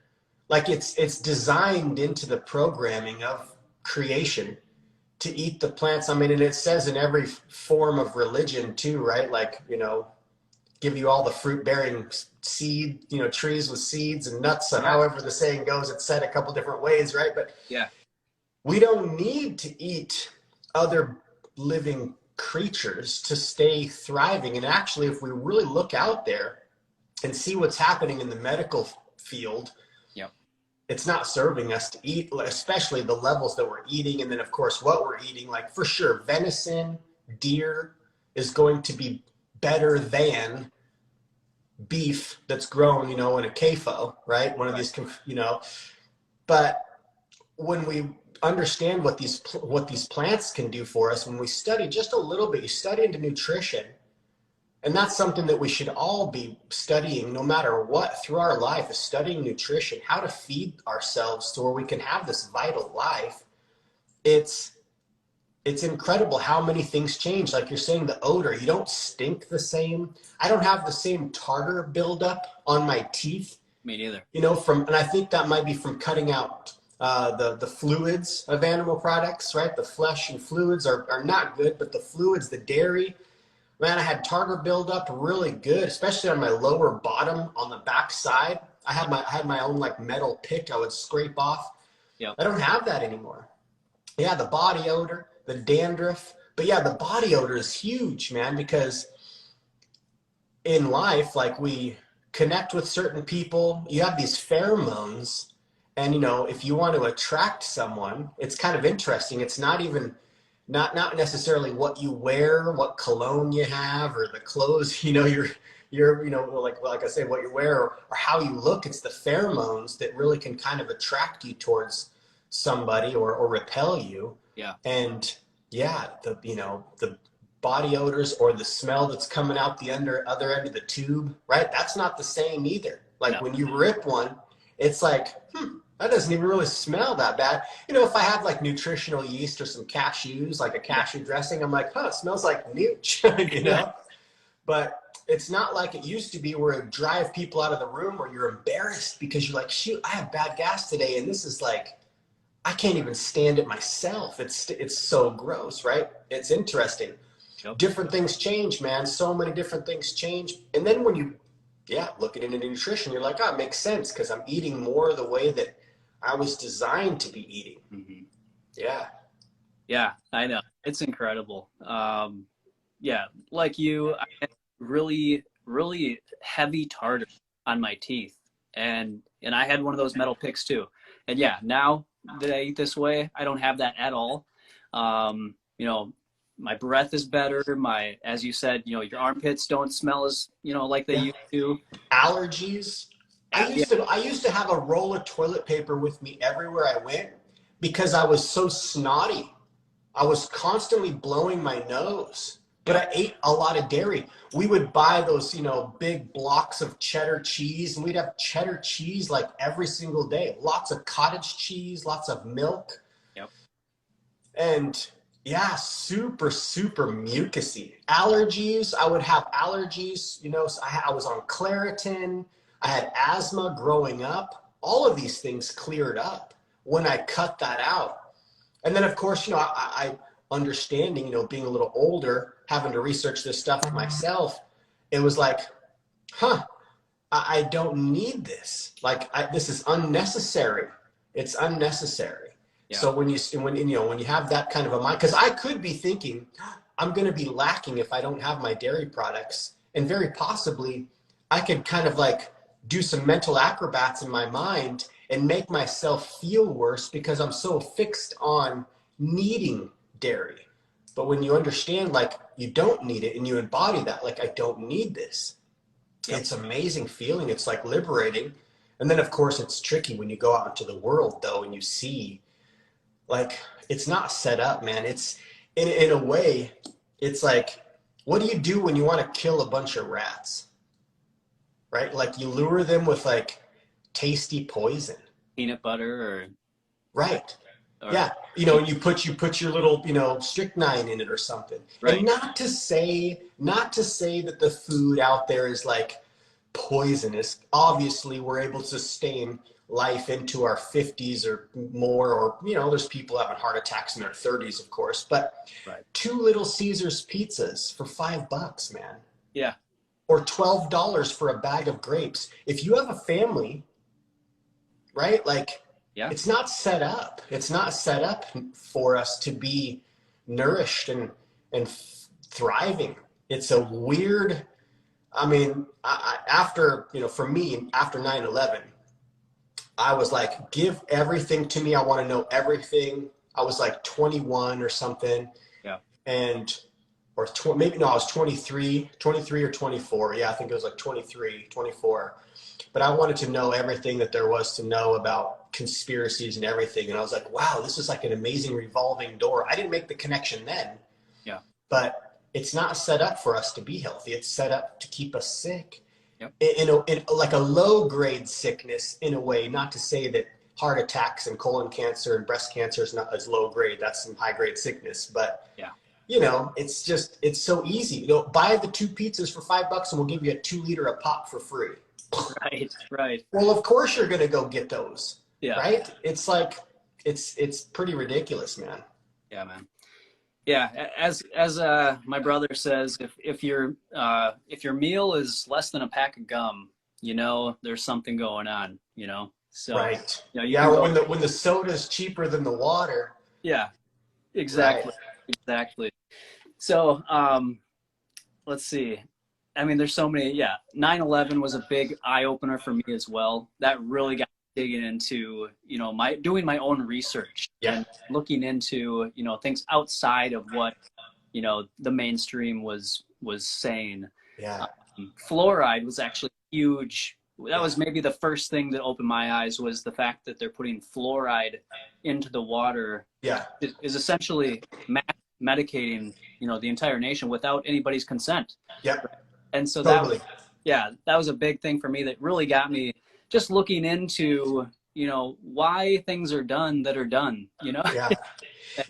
Like it's designed into the programming of creation to eat the plants. I mean, and it says in every form of religion too, right? Like, give you all the fruit bearing seed, trees with seeds and nuts, and however the saying goes, it's said a couple different ways, right? But we don't need to eat other living creatures to stay thriving. And actually, if we really look out there and see what's happening in the medical field, it's not serving us to eat, especially the levels that we're eating. And then of course, what we're eating, like for sure, venison, deer, is going to be better than beef that's grown, you know, in a CAFO, right? One of these, you know, but when we understand what these plants can do for us, when we study just a little bit, you study into nutrition, and that's something that we should all be studying no matter what through our life, is studying nutrition, how to feed ourselves so where we can have this vital life. It's incredible how many things change. Like you're saying, the odor, you don't stink the same. I don't have the same tartar buildup on my teeth. Me neither. You know, and I think that might be from cutting out the fluids of animal products, right? The flesh and fluids are not good, but the fluids, the dairy, man, I had tartar buildup really good, especially on my lower bottom on the back side. I had my own like metal pick I would scrape off. Yeah. I don't have that anymore. Yeah, the body odor, the dandruff. But yeah, the body odor is huge, man, because in life, like we connect with certain people, you have these pheromones, and you know, if you want to attract someone, it's kind of interesting. It's not even not necessarily what you wear, what cologne you have, or the clothes, you know, you're you know, like I say, what you wear or how you look. It's the pheromones that really can kind of attract you towards somebody or repel you. Yeah. And yeah, the body odors or the smell that's coming out the other end of the tube, right? That's not the same either. Like when you rip one, it's like, that doesn't even really smell that bad. You know, if I have like nutritional yeast or some cashews, like a cashew dressing, I'm like, it smells like nooch, you know? But it's not like it used to be where it drive people out of the room or you're embarrassed because you're like, shoot, I have bad gas today. And this is like, I can't even stand it myself. It's so gross, right? It's interesting. Yep. Different things change, man. So many different things change. And then when you, look at it into nutrition, you're like, it makes sense because I'm eating more the way that I was designed to be eating. Mm-hmm. Yeah. Yeah, I know. It's incredible. Yeah, like you, I had really, really heavy tartar on my teeth. And I had one of those metal picks too. And yeah, now that I eat this way, I don't have that at all. You know, my breath is better. As you said, you know, your armpits don't smell as, you know, like they used to. Allergies. I used to have a roll of toilet paper with me everywhere I went because I was so snotty. I was constantly blowing my nose, but I ate a lot of dairy. We would buy those, you know, big blocks of cheddar cheese, and we'd have cheddar cheese like every single day. Lots of cottage cheese, lots of milk. Yep. And yeah, super, super mucusy. Allergies, I would have allergies, you know, so I was on Claritin. I had asthma growing up. All of these things cleared up when I cut that out. And then, of course, you know, I understanding, you know, being a little older, having to research this stuff myself, it was like, I don't need this. Like, this is unnecessary. It's unnecessary. Yeah. So when you have that kind of a mind, because I could be thinking, I'm going to be lacking if I don't have my dairy products, and very possibly I could kind of like do some mental acrobats in my mind and make myself feel worse because I'm so fixed on needing dairy. But when you understand, like, you don't need it and you embody that, like, I don't need this. Yep. It's an amazing feeling. It's like liberating. And then of course it's tricky when you go out into the world though, and you see, like, it's not set up, man. It's in a way, it's like, what do you do when you want to kill a bunch of rats? Right? Like, you lure them with like tasty poison. Peanut butter or right. Yeah. You know, you put your little, you know, strychnine in it or something. Right. And not to say that the food out there is like poisonous. Obviously, we're able to sustain life into our 50s or more, or, you know, there's people having heart attacks in their 30s, of course, but 2 Little Caesars pizzas for $5, man. Yeah. Or $12 for a bag of grapes. If you have a family, right? Like, it's not set up. It's not set up for us to be nourished and thriving. It's a weird, I mean, after, you know, for me, after 9/11, I was like, give everything to me. I want to know everything. I was like 21 or something. Yeah. maybe no, I was 23 or 24. Yeah, I think it was like 23, 24. But I wanted to know everything that there was to know about conspiracies and everything. And I was like, wow, this is like an amazing revolving door. I didn't make the connection then. Yeah. But it's not set up for us to be healthy. It's set up to keep us sick. Yep. In like a low grade sickness in a way, not to say that heart attacks and colon cancer and breast cancer is not as low grade. That's some high grade sickness. But yeah, it's so easy. Buy the 2 pizzas for $5 and we'll give you a 2 liter of pop for free. Right. Well, of course you're going to go get those. Yeah. Right. It's like, it's pretty ridiculous, man. Yeah, man. Yeah. As my brother says, if your meal is less than a pack of gum, there's something going on, So, right. When the soda's cheaper than the water. Yeah, exactly. Right. Exactly. So, let's see. I mean, there's so many. Yeah. 9/11 was a big eye opener for me as well. That really got me digging into, doing my own research and looking into, things outside of what, the mainstream was saying. Yeah. Fluoride was actually huge. That was maybe the first thing that opened my eyes, was the fact that they're putting fluoride into the water. Yeah. Is essentially medicating, the entire nation without anybody's consent. Yeah. And so totally. that was a big thing for me that really got me just looking into, why things are done that are done, Yeah.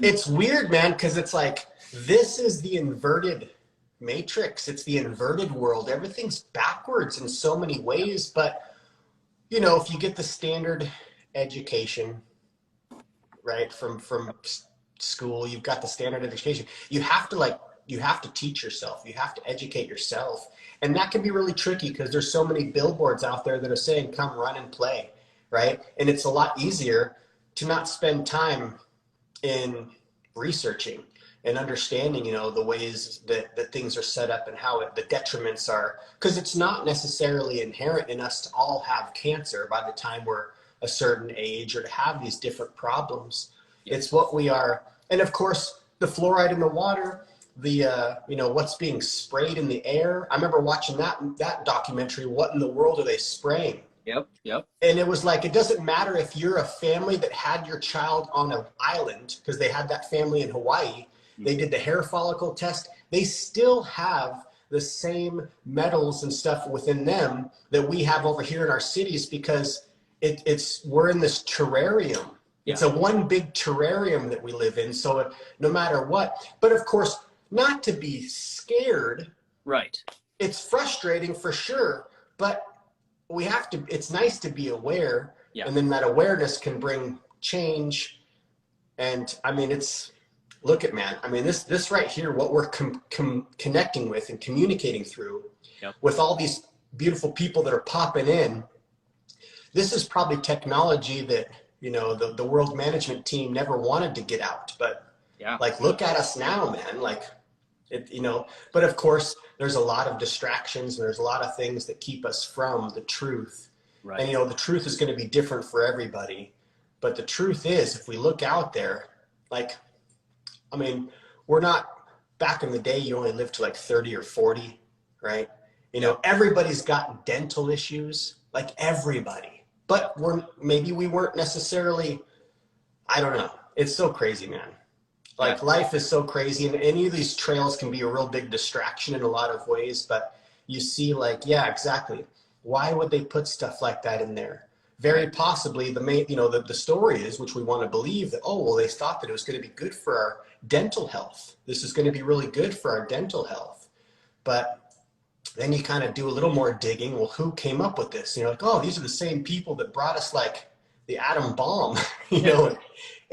It's weird, man, because it's like, this is the inverted matrix. It's the inverted world. Everything's backwards in so many ways. But, if you get the standard education, right, from school, you've got the standard education, you have to teach yourself. You have to educate yourself. And that can be really tricky because there's so many billboards out there that are saying, come run and play, right? And it's a lot easier to not spend time in researching and understanding, the ways that things are set up and how the detriments are, because it's not necessarily inherent in us to all have cancer by the time we're a certain age or to have these different problems. It's what we are. And of course, the fluoride in the water, what's being sprayed in the air. I remember watching that documentary, What in the World Are They Spraying? Yep. And it was like, it doesn't matter if you're a family that had your child on an island, because they had that family in Hawaii. They did the hair follicle test. They still have the same metals and stuff within them that we have over here in our cities, because we're in this terrarium. Yeah. It's a one big terrarium that we live in. So no matter what, but of course, not to be scared. Right. It's frustrating for sure, but it's nice to be aware. Yeah. And then that awareness can bring change. And I mean, this right here, what we're connecting with and communicating through with all these beautiful people that are popping in, this is probably technology that, the world management team never wanted to get out, but look at us now, man, but of course there's a lot of distractions and there's a lot of things that keep us from the truth. Right. And, the truth is going to be different for everybody, but the truth is, if we look out there, we're not, back in the day, you only lived to 30 or 40, right? Everybody's got dental issues, everybody. But we weren't necessarily, I don't know. It's so crazy, man. Life is so crazy, and any of these trails can be a real big distraction in a lot of ways. But you see, exactly. Why would they put stuff like that in there? Very possibly the story is, which we want to believe, that, they thought that it was going to be good for our dental health. This is going to be really good for our dental health. But then you kind of do a little more digging. Well, who came up with this? These are the same people that brought us the atom bomb, and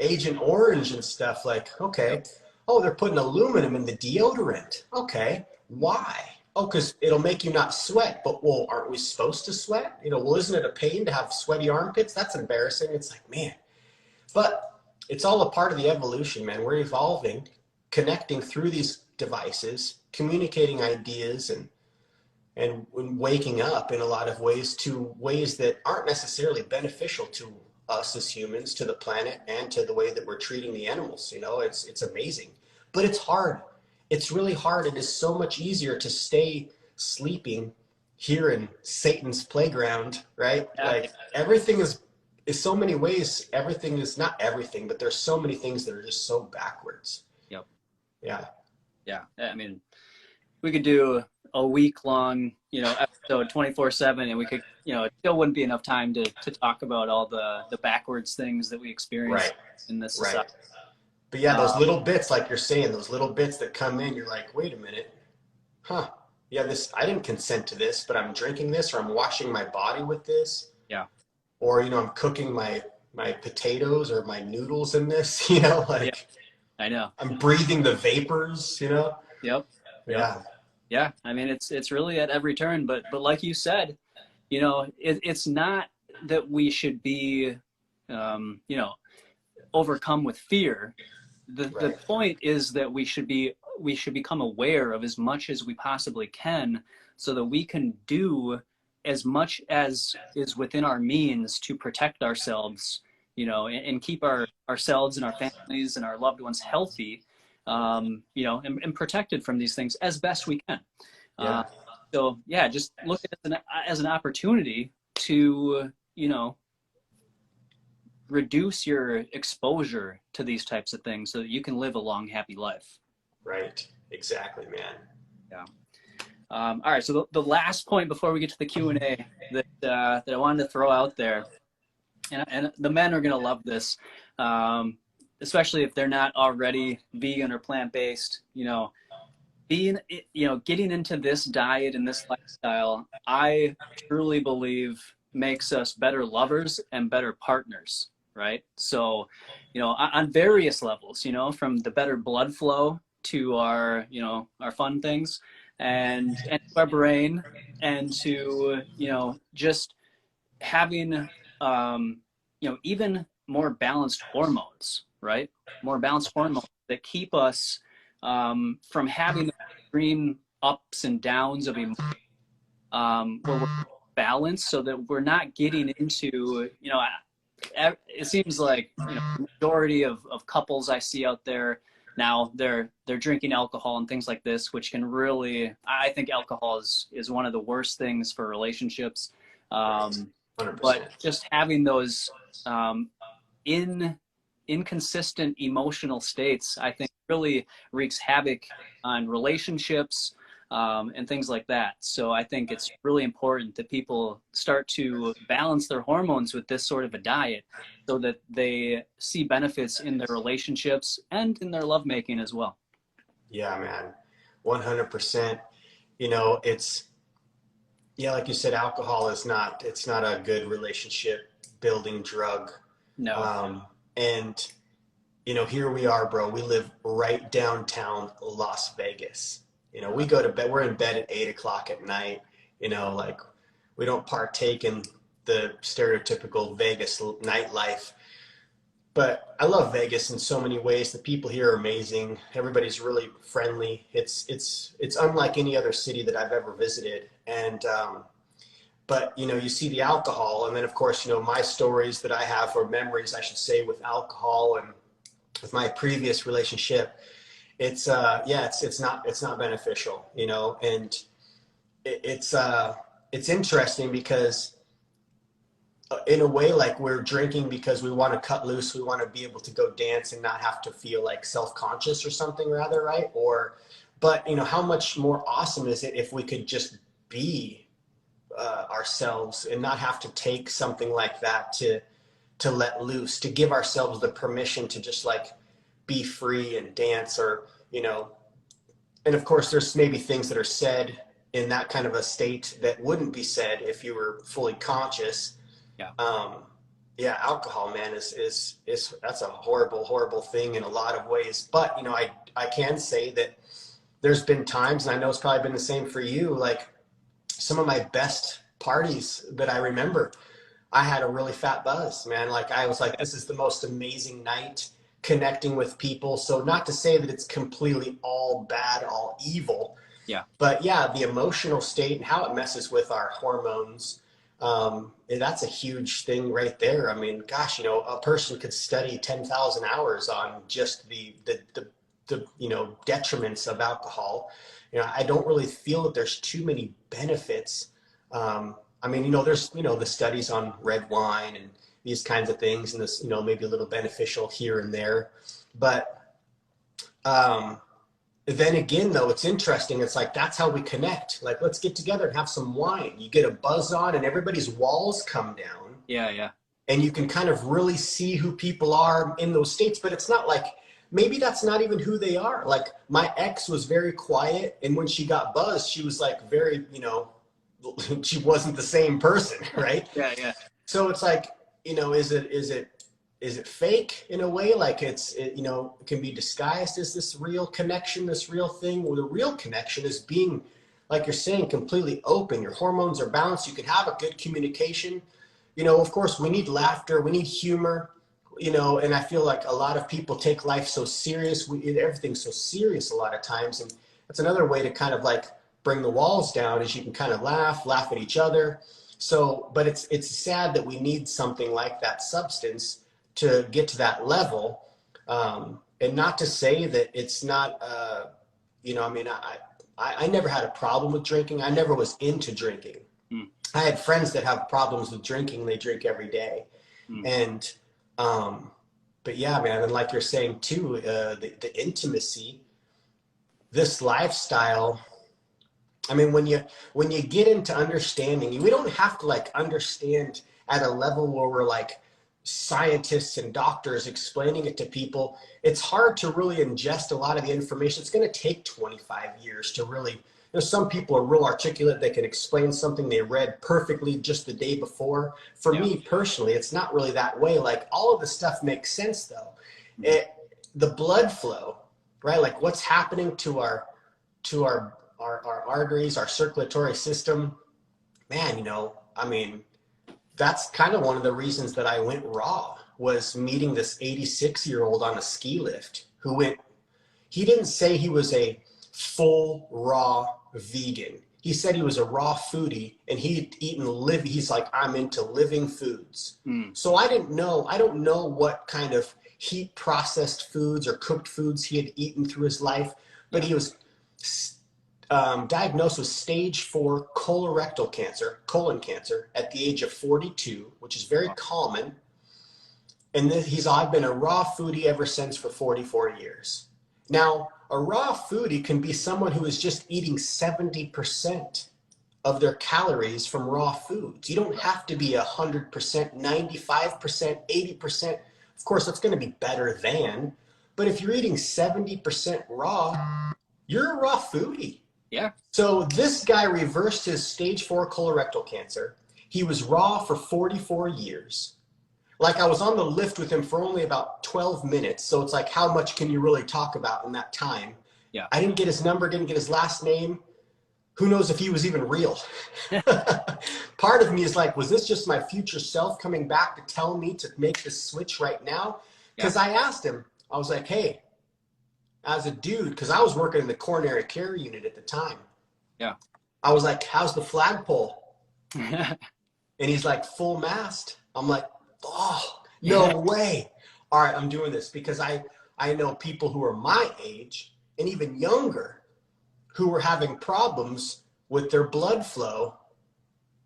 Agent Orange and stuff. Okay. Oh, they're putting aluminum in the deodorant. Okay. Why? Oh, because it'll make you not sweat. But, aren't we supposed to sweat? Isn't it a pain to have sweaty armpits? That's embarrassing. It's man. But it's all a part of the evolution, man. We're evolving, connecting through these devices, communicating ideas, and waking up in a lot of ways to ways that aren't necessarily beneficial to us as humans, to the planet, and to the way that we're treating the animals. It's amazing, but it's hard. it's really hard. It is so much easier to stay sleeping here in Satan's playground, right? Yeah. Like everything is so many ways. Everything is not everything, but there's so many things that are just so backwards. Yep. Yeah. Yeah. I mean, we could do a week-long, episode 24/7, and we could, it still wouldn't be enough time to talk about all the backwards things that we experience Right. in this Right. society. But yeah, those little bits, like you're saying, those little bits that come in, you're like, wait a minute, huh? Yeah, I didn't consent to this, but I'm drinking this, or I'm washing my body with this. Yeah. Or, I'm cooking my potatoes or my noodles in this, like Yeah, I know. I'm breathing the vapors, Yep. Yeah. Yeah. I mean, it's really at every turn, but like you said, it's not that we should be, overcome with fear. The point is that we should become aware of as much as we possibly can, so that we can do as much as is within our means to protect ourselves, and keep ourselves and our families and our loved ones healthy, and protected from these things as best we can. Yeah. So yeah, just look at it as an opportunity to, reduce your exposure to these types of things so that you can live a long, happy life. Right. Exactly, man. Yeah. All right. So the last point before we get to the Q&A that I wanted to throw out there, and the men are going to love this, especially if they're not already vegan or plant-based, getting into this diet and this lifestyle, I truly believe makes us better lovers and better partners. Right. So, on various levels, from the better blood flow to our fun things and to our brain, and to, just having, even more balanced hormones, right? More balanced hormones that keep us from having extreme ups and downs of emotion, where we're balanced, so that we're not getting into, it seems like, the majority of couples I see out there now, they're drinking alcohol and things like this, which can really, I think alcohol is one of the worst things for relationships. 100%. But just having those inconsistent emotional states, I think really wreaks havoc on relationships, and things like that. So I think it's really important that people start to balance their hormones with this sort of a diet, so that they see benefits in their relationships and in their lovemaking as well. Yeah, man. 100%. Like you said, alcohol it's not a good relationship building drug. No. And here we are, bro. We live right downtown Las Vegas. We go to bed, we're in bed at 8:00 at night, like we don't partake in the stereotypical Vegas nightlife. But I love Vegas in so many ways. The people here are amazing. Everybody's really friendly. It's unlike any other city that I've ever visited. And, but you see the alcohol, and then of course, my stories that I have, or memories, I should say, with alcohol and with my previous relationship. It's not beneficial, and it's interesting because in a way, like, we're drinking because we want to cut loose, we want to be able to go dance and not have to feel like self-conscious or something, rather, right? But how much more awesome is it if we could just be ourselves and not have to take something like that to let loose, to give ourselves the permission to just like be free and dance, or and of course there's maybe things that are said in that kind of a state that wouldn't be said if you were fully conscious. Alcohol, man, is that's a horrible thing in a lot of ways. But I can say that there's been times, and I know it's probably been the same for you, like some of my best parties that I remember, I had a really fat buzz, man. Like, I was like, this is the most amazing night, connecting with people. So not to say that it's completely all bad, all evil. Yeah. But yeah, the emotional state and how it messes with our hormones, that's a huge thing right there. I mean, gosh, a person could study 10,000 hours on just the detriments of alcohol. I don't really feel that there's too many benefits. There's, the studies on red wine and these kinds of things, and this, maybe a little beneficial here and there. But then again, though, it's interesting. It's like, that's how we connect. Like, let's get together and have some wine. You get a buzz on and everybody's walls come down. Yeah. And you can kind of really see who people are in those states, but it's not like, maybe that's not even who they are. Like, my ex was very quiet, and when she got buzzed, she was like very, she wasn't the same person, right? Yeah. So it's like, is it fake in a way? Like it can be disguised as this real connection, this real thing. Well, the real connection is being, like you're saying, completely open. Your hormones are balanced. You can have a good communication. Of course, we need laughter. We need humor. And I feel like a lot of people take life so serious. Everything's so serious a lot of times. And that's another way to kind of like bring the walls down, is you can kind of laugh at each other. So, but it's sad that we need something like that substance to get to that level. And not to say that it's not, I never had a problem with drinking. I never was into drinking. I had friends that have problems with drinking. They drink every day. And, but yeah, man, and like you're saying too, the intimacy, this lifestyle, when you get into understanding, we don't have to like understand at a level where we're like scientists and doctors explaining it to people. It's hard to really ingest a lot of the information. It's going to take 25 years to really, some people are real articulate. They can explain something they read perfectly just the day before. For me personally, it's not really that way. Like, all of the stuff makes sense though. The blood flow, right? Like, what's happening to our arteries, our circulatory system, man, that's kind of one of the reasons that I went raw, was meeting this 86-year-old on a ski lift he didn't say he was a full raw vegan. He said he was a raw foodie, and he'd eaten he's like, I'm into living foods. So I don't know what kind of heat processed foods or cooked foods he had eaten through his life, but he was diagnosed with stage 4 colorectal cancer, colon cancer, at the age of 42, which is very common. And then I've been a raw foodie ever since for 44 years. Now, a raw foodie can be someone who is just eating 70% of their calories from raw foods. You don't have to be 100%, 95%, 80%. Of course, that's going to be better than, but if you're eating 70% raw, you're a raw foodie. Yeah. So this guy reversed his stage 4 colorectal cancer. He was raw for 44 years. Like, I was on the lift with him for only about 12 minutes. So it's like, how much can you really talk about in that time? Yeah. I didn't get his number, didn't get his last name. Who knows if he was even real? Part of me is like, was this just my future self coming back to tell me to make this switch right now? Because I asked him, I was like, hey, as a dude, because I was working in the coronary care unit at the time. Yeah. I was like, how's the flagpole? And he's like, full mast. I'm like, oh, no way. All right, I'm doing this, because I know people who are my age and even younger who were having problems with their blood flow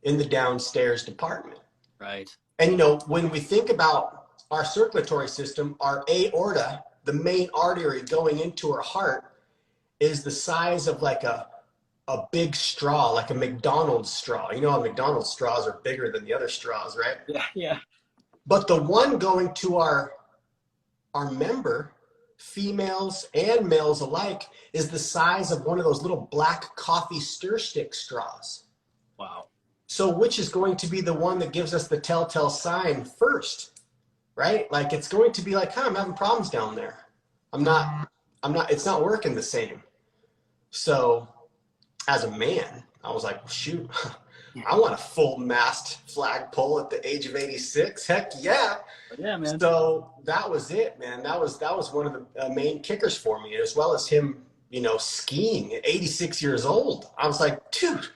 in the downstairs department. Right. And, when we think about our circulatory system, our aorta, the main artery going into our heart, is the size of like a big straw, like a McDonald's straw. McDonald's straws are bigger than the other straws, right? Yeah. But the one going to our member, females and males alike, is the size of one of those little black coffee stir stick straws. Wow. So which is going to be the one that gives us the telltale sign first? Right? Like, it's going to be like, I'm having problems down there. It's not working the same. So as a man, I was like, well, shoot, I want a full mast flagpole at the age of 86. Heck yeah. Yeah, man. So that was it, man. That was one of the main kickers for me, as well as him, skiing at 86 years old. I was like, dude,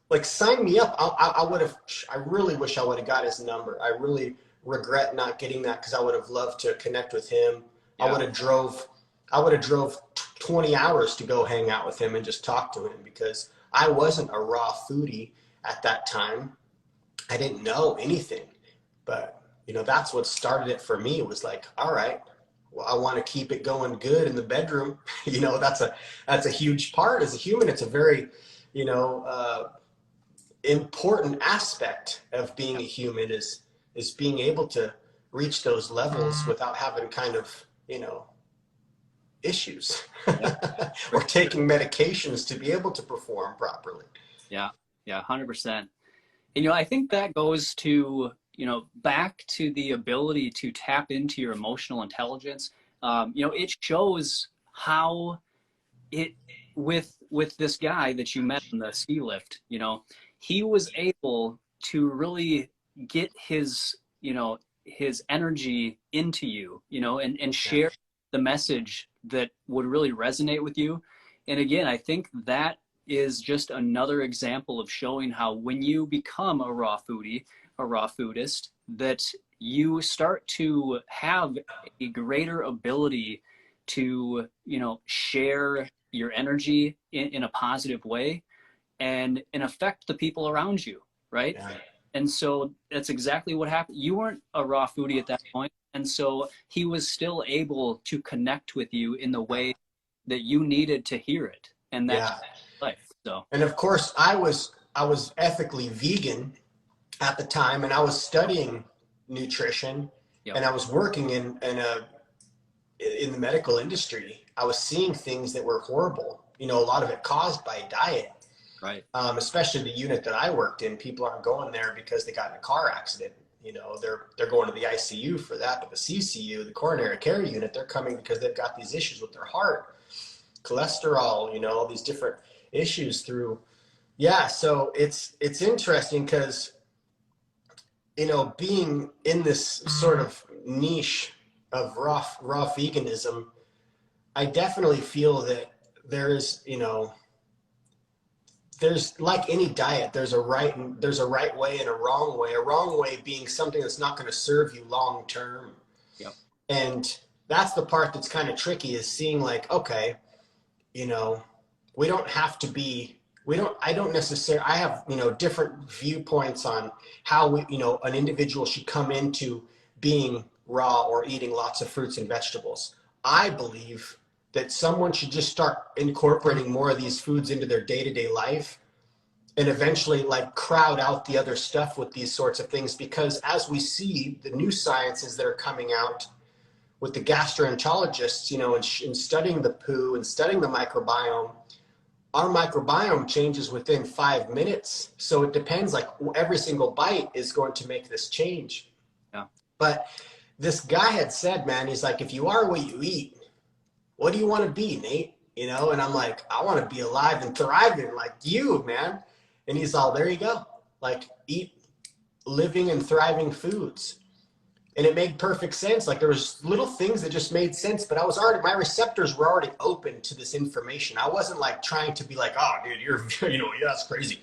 like, sign me up. I really wish I would have got his number. I really regret not getting that, because I would have loved to connect with him. Yeah. I would have drove I would have drove 20 hours to go hang out with him and just talk to him, because I wasn't a raw foodie at that time. I didn't know anything, but that's what started it for me. It was like, all right, well, I want to keep it going good in the bedroom. That's a huge part as a human. It's a very, important aspect of being a human is being able to reach those levels without having kind of, issues or taking medications to be able to perform properly. Yeah. 100%. And, I think that goes to, back to the ability to tap into your emotional intelligence. It shows how with this guy that you met on the ski lift, he was able to really get his energy into you, and share the message that would really resonate with you. And again, I think that is just another example of showing how when you become a raw foodie, a raw foodist, that you start to have a greater ability to, share your energy in a positive way and affect the people around you, right? Yeah. And so that's exactly what happened. You weren't a raw foodie at that point. And so he was still able to connect with you in the way that you needed to hear it. And that's life. So. And of course, I was ethically vegan at the time, and I was studying nutrition, and I was working in the medical industry. I was seeing things that were horrible. A lot of it caused by diet. Right. Especially the unit that I worked in, people aren't going there because they got in a car accident. They're going to the ICU for that, but the CCU, the coronary care unit, they're coming because they've got these issues with their heart, cholesterol, all these different issues through. Yeah. So it's interesting because, being in this sort of niche of raw veganism, I definitely feel that there is, there's, like any diet, there's a right way and a wrong way. A wrong way being something that's not going to serve you long term. Yep. And that's the part that's kind of tricky, is seeing like, okay, we don't have to be, I don't necessarily, I have, different viewpoints on how an individual should come into being raw or eating lots of fruits and vegetables. I believe that someone should just start incorporating more of these foods into their day-to-day life, and eventually like crowd out the other stuff with these sorts of things. Because as we see the new sciences that are coming out with the gastroenterologists, in studying the poo and studying the microbiome, our microbiome changes within 5 minutes. So it depends, like every single bite is going to make this change. Yeah. But this guy had said, man, he's like, if you are what you eat, what do you want to be, Nate? And I'm like, I want to be alive and thriving like you, man. And he's all, there you go. Like, eat living and thriving foods. And it made perfect sense. Like, there was little things that just made sense, but my receptors were already open to this information. I wasn't like trying to be like, oh, dude, you're, that's crazy,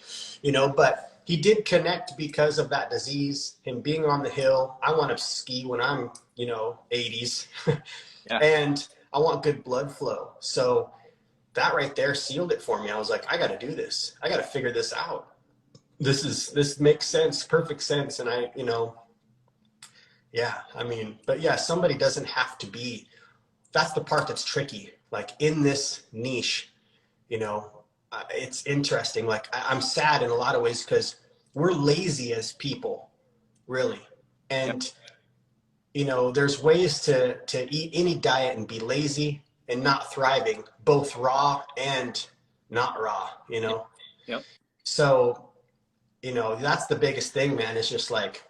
but he did connect because of that disease, him being on the hill. I want to ski when I'm, 80s. Yeah. And I want good blood flow. So that right there sealed it for me. I was like, I got to do this. I got to figure this out. This makes sense, perfect sense. And somebody doesn't have to be, that's the part that's tricky. Like in this niche, it's interesting. Like I'm sad in a lot of ways because we're lazy as people, really. And, there's ways to eat any diet and be lazy and not thriving, both raw and not raw, Yep. So, that's the biggest thing, man. It's just like,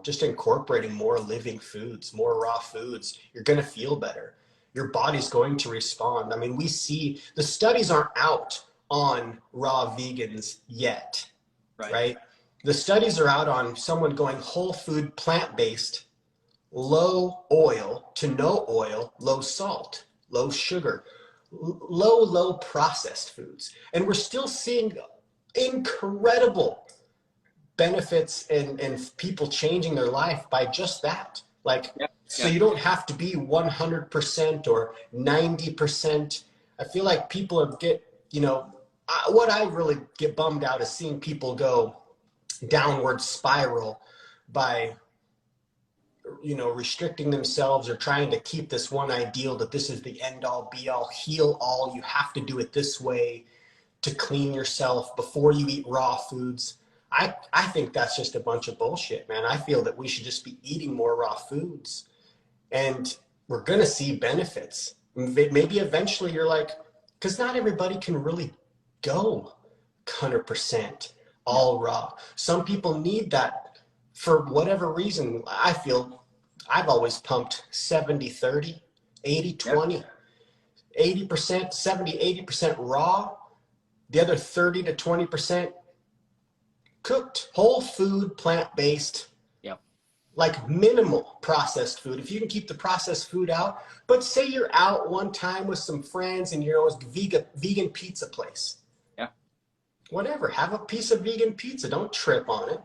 just incorporating more living foods, more raw foods. You're going to feel better. Your body's going to respond. I mean, we see the studies aren't out on raw vegans yet, right? The studies are out on someone going whole food, plant-based, low oil to no oil, low salt, low sugar, low processed foods. And we're still seeing incredible benefits and people changing their life by just that. Like So you don't have to be 100% or 90%. I feel like people get, you know, what I really get bummed out is seeing people go downward spiral by, you know, restricting themselves or trying to keep this one ideal that this is the end all be all, heal all. You have to do it this way to clean yourself before you eat raw foods. I think that's just a bunch of bullshit, man. I feel that we should just be eating more raw foods, and we're going to see benefits. Maybe eventually you're like, because not everybody can really go 100% all raw. Some people need that for whatever reason. I feel I've always pumped 70-30, 80-20, 80%, 70, 80% raw, the other 30 to 20% cooked, whole food, plant-based, like minimal processed food. If you can keep the processed food out, but say you're out one time with some friends and you're always vegan pizza place. Whatever, have a piece of vegan pizza. Don't trip on it.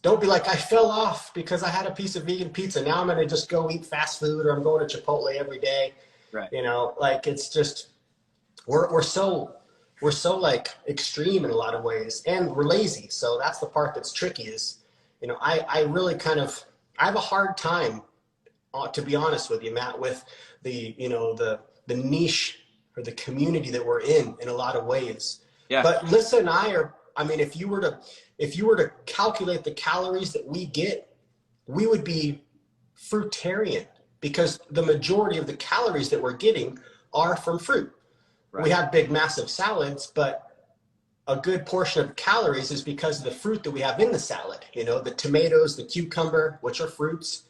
Don't be like, I fell off because I had a piece of vegan pizza. Now I'm going to just go eat fast food, or I'm going to Chipotle every day. Right. You know, like it's just, we're so like extreme in a lot of ways, and we're lazy. So that's the part that's tricky is, you know, I really kind of, I have a hard time, to be honest with you, Matt, with the, you know, the niche or the community that we're in a lot of ways. Yeah. But Lisa and I are, I mean, if you were to calculate the calories that we get, we would be fruitarian, because the majority of the calories that we're getting are from fruit. Right. We have big, massive salads, but a good portion of calories is because of the fruit that we have in the salad. You know, the tomatoes, the cucumber, which are fruits,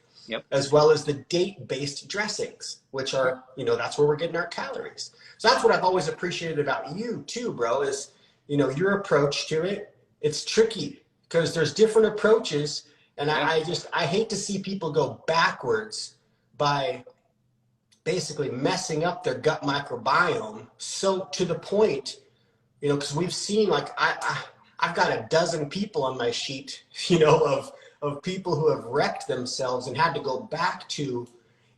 as well as the date-based dressings, which are, you know, that's where we're getting our calories. So that's what I've always appreciated about you too, bro, is, you know, your approach to it. It's tricky because there's different approaches. And I hate to see people go backwards by basically messing up their gut microbiome. So to the point, you know, because we've seen, like, I've got a dozen people on my sheet, you know, of people who have wrecked themselves and had to go back to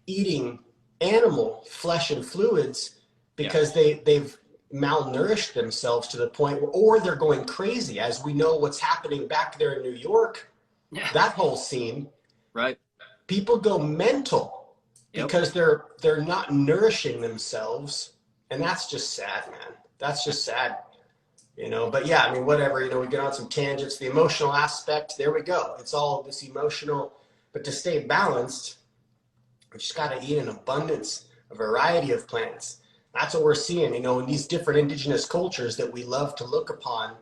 eating animal flesh and fluids because they've malnourished themselves to the point where, or they're going crazy, as we know what's happening back there in New York, that whole scene. Right. People go mental because they're not nourishing themselves, and that's just sad, man. That's just sad. You know, but yeah, I mean, whatever, you know, we get on some tangents, the emotional aspect, there we go. It's all this emotional, but to stay balanced, we just got to eat an abundance, a variety of plants. That's what we're seeing, you know, in these different indigenous cultures that we love to look upon.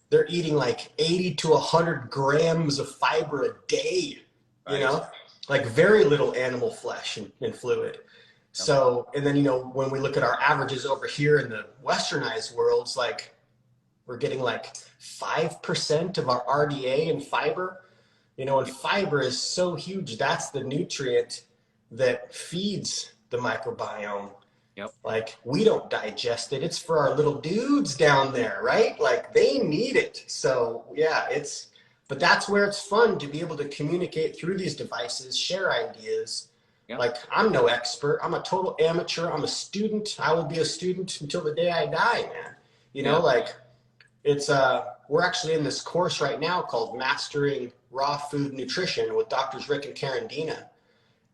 They're eating like 80 to 100 grams of fiber a day, you know, like very little animal flesh and fluid. So, and then, you know, when we look at our averages over here in the westernized worlds, like, we're getting like 5% of our RDA in fiber, you know, and fiber is so huge. That's the nutrient that feeds the microbiome. Like, we don't digest it. It's for our little dudes down there, right? Like, they need it. So yeah, but that's where it's fun to be able to communicate through these devices, share ideas. Like, I'm no expert. I'm a total amateur. I'm a student. I will be a student until the day I die, man. You know, like, it's we're actually in this course right now called Mastering Raw Food Nutrition with Doctors Rick and Karen Dina.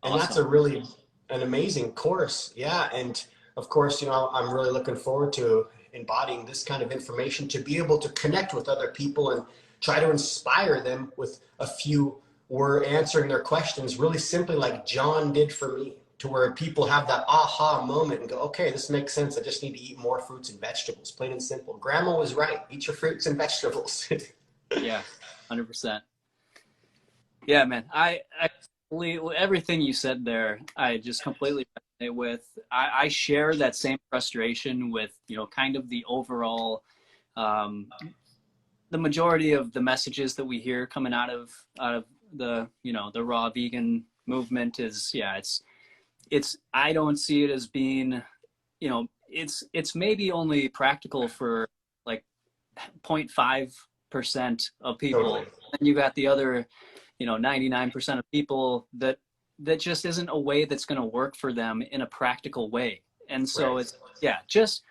And that's an amazing course. Yeah. And of course, you know, I'm really looking forward to embodying this kind of information to be able to connect with other people and try to inspire them with a few were answering their questions really simply, like John did for me, to where people have that aha moment and go, okay, this makes sense. I just need to eat more fruits and vegetables, plain and simple. Grandma was right. Eat your fruits and vegetables. Yeah, 100%. Yeah, man. I everything you said there, I just completely resonate with. I share that same frustration with, you know, kind of the overall, the majority of the messages that we hear coming out of the, you know, the raw vegan movement is, it's I don't see it as being, you know, it's maybe only practical for like 0.5% of people. Totally. And you got the other, you know, 99% of people that that just isn't a way that's going to work for them in a practical way. And so Right. it's, yeah, just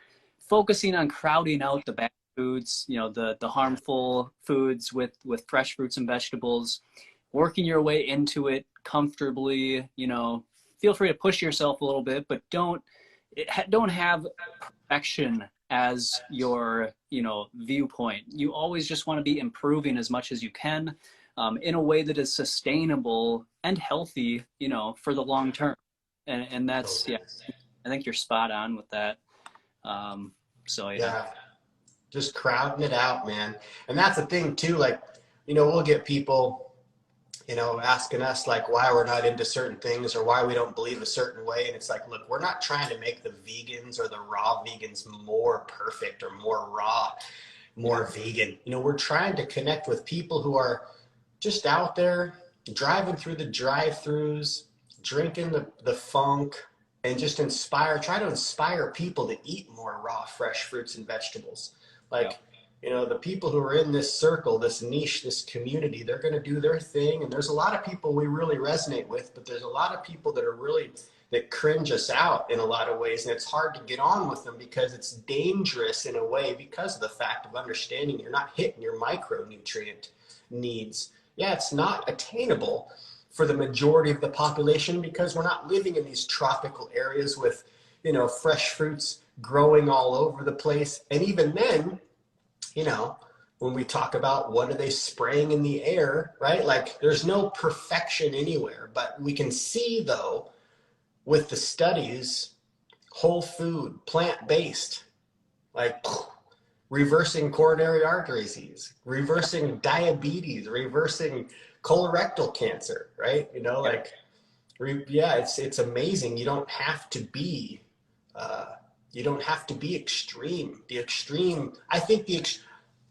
focusing on crowding out the bad foods, you know, the harmful foods with fresh fruits and vegetables, working your way into it comfortably. You know, feel free to push yourself a little bit, but don't have perfection as your, you know, viewpoint. You always just want to be improving as much as you can, in a way that is sustainable and healthy, you know, for the long term. And that's, yeah, I think you're spot on with that. So yeah. Just crowding it out, man. And that's the thing too, like, you know, we'll get people, you know, asking us like why we're not into certain things or why we don't believe a certain way. And it's like, look, we're not trying to make the vegans or the raw vegans more perfect or more raw, more vegan. You know, we're trying to connect with people who are just out there driving through the drive-throughs, drinking the funk, and just try to inspire people to eat more raw, fresh fruits and vegetables. Like, you know, the people who are in this circle, this niche, this community, they're going to do their thing. And there's a lot of people we really resonate with, but there's a lot of people that cringe us out in a lot of ways. And it's hard to get on with them because it's dangerous in a way because of the fact of understanding you're not hitting your micronutrient needs. Yeah, it's not attainable for the majority of the population because we're not living in these tropical areas with, you know, fresh fruits growing all over the place. And even then, you know, when we talk about what are they spraying in the air, right? Like there's no perfection anywhere, but we can see though, with the studies, whole food, plant-based, like reversing coronary artery disease, reversing diabetes, reversing colorectal cancer, right? You know, like, yeah, it's amazing. You don't have to be extreme. The extreme, I think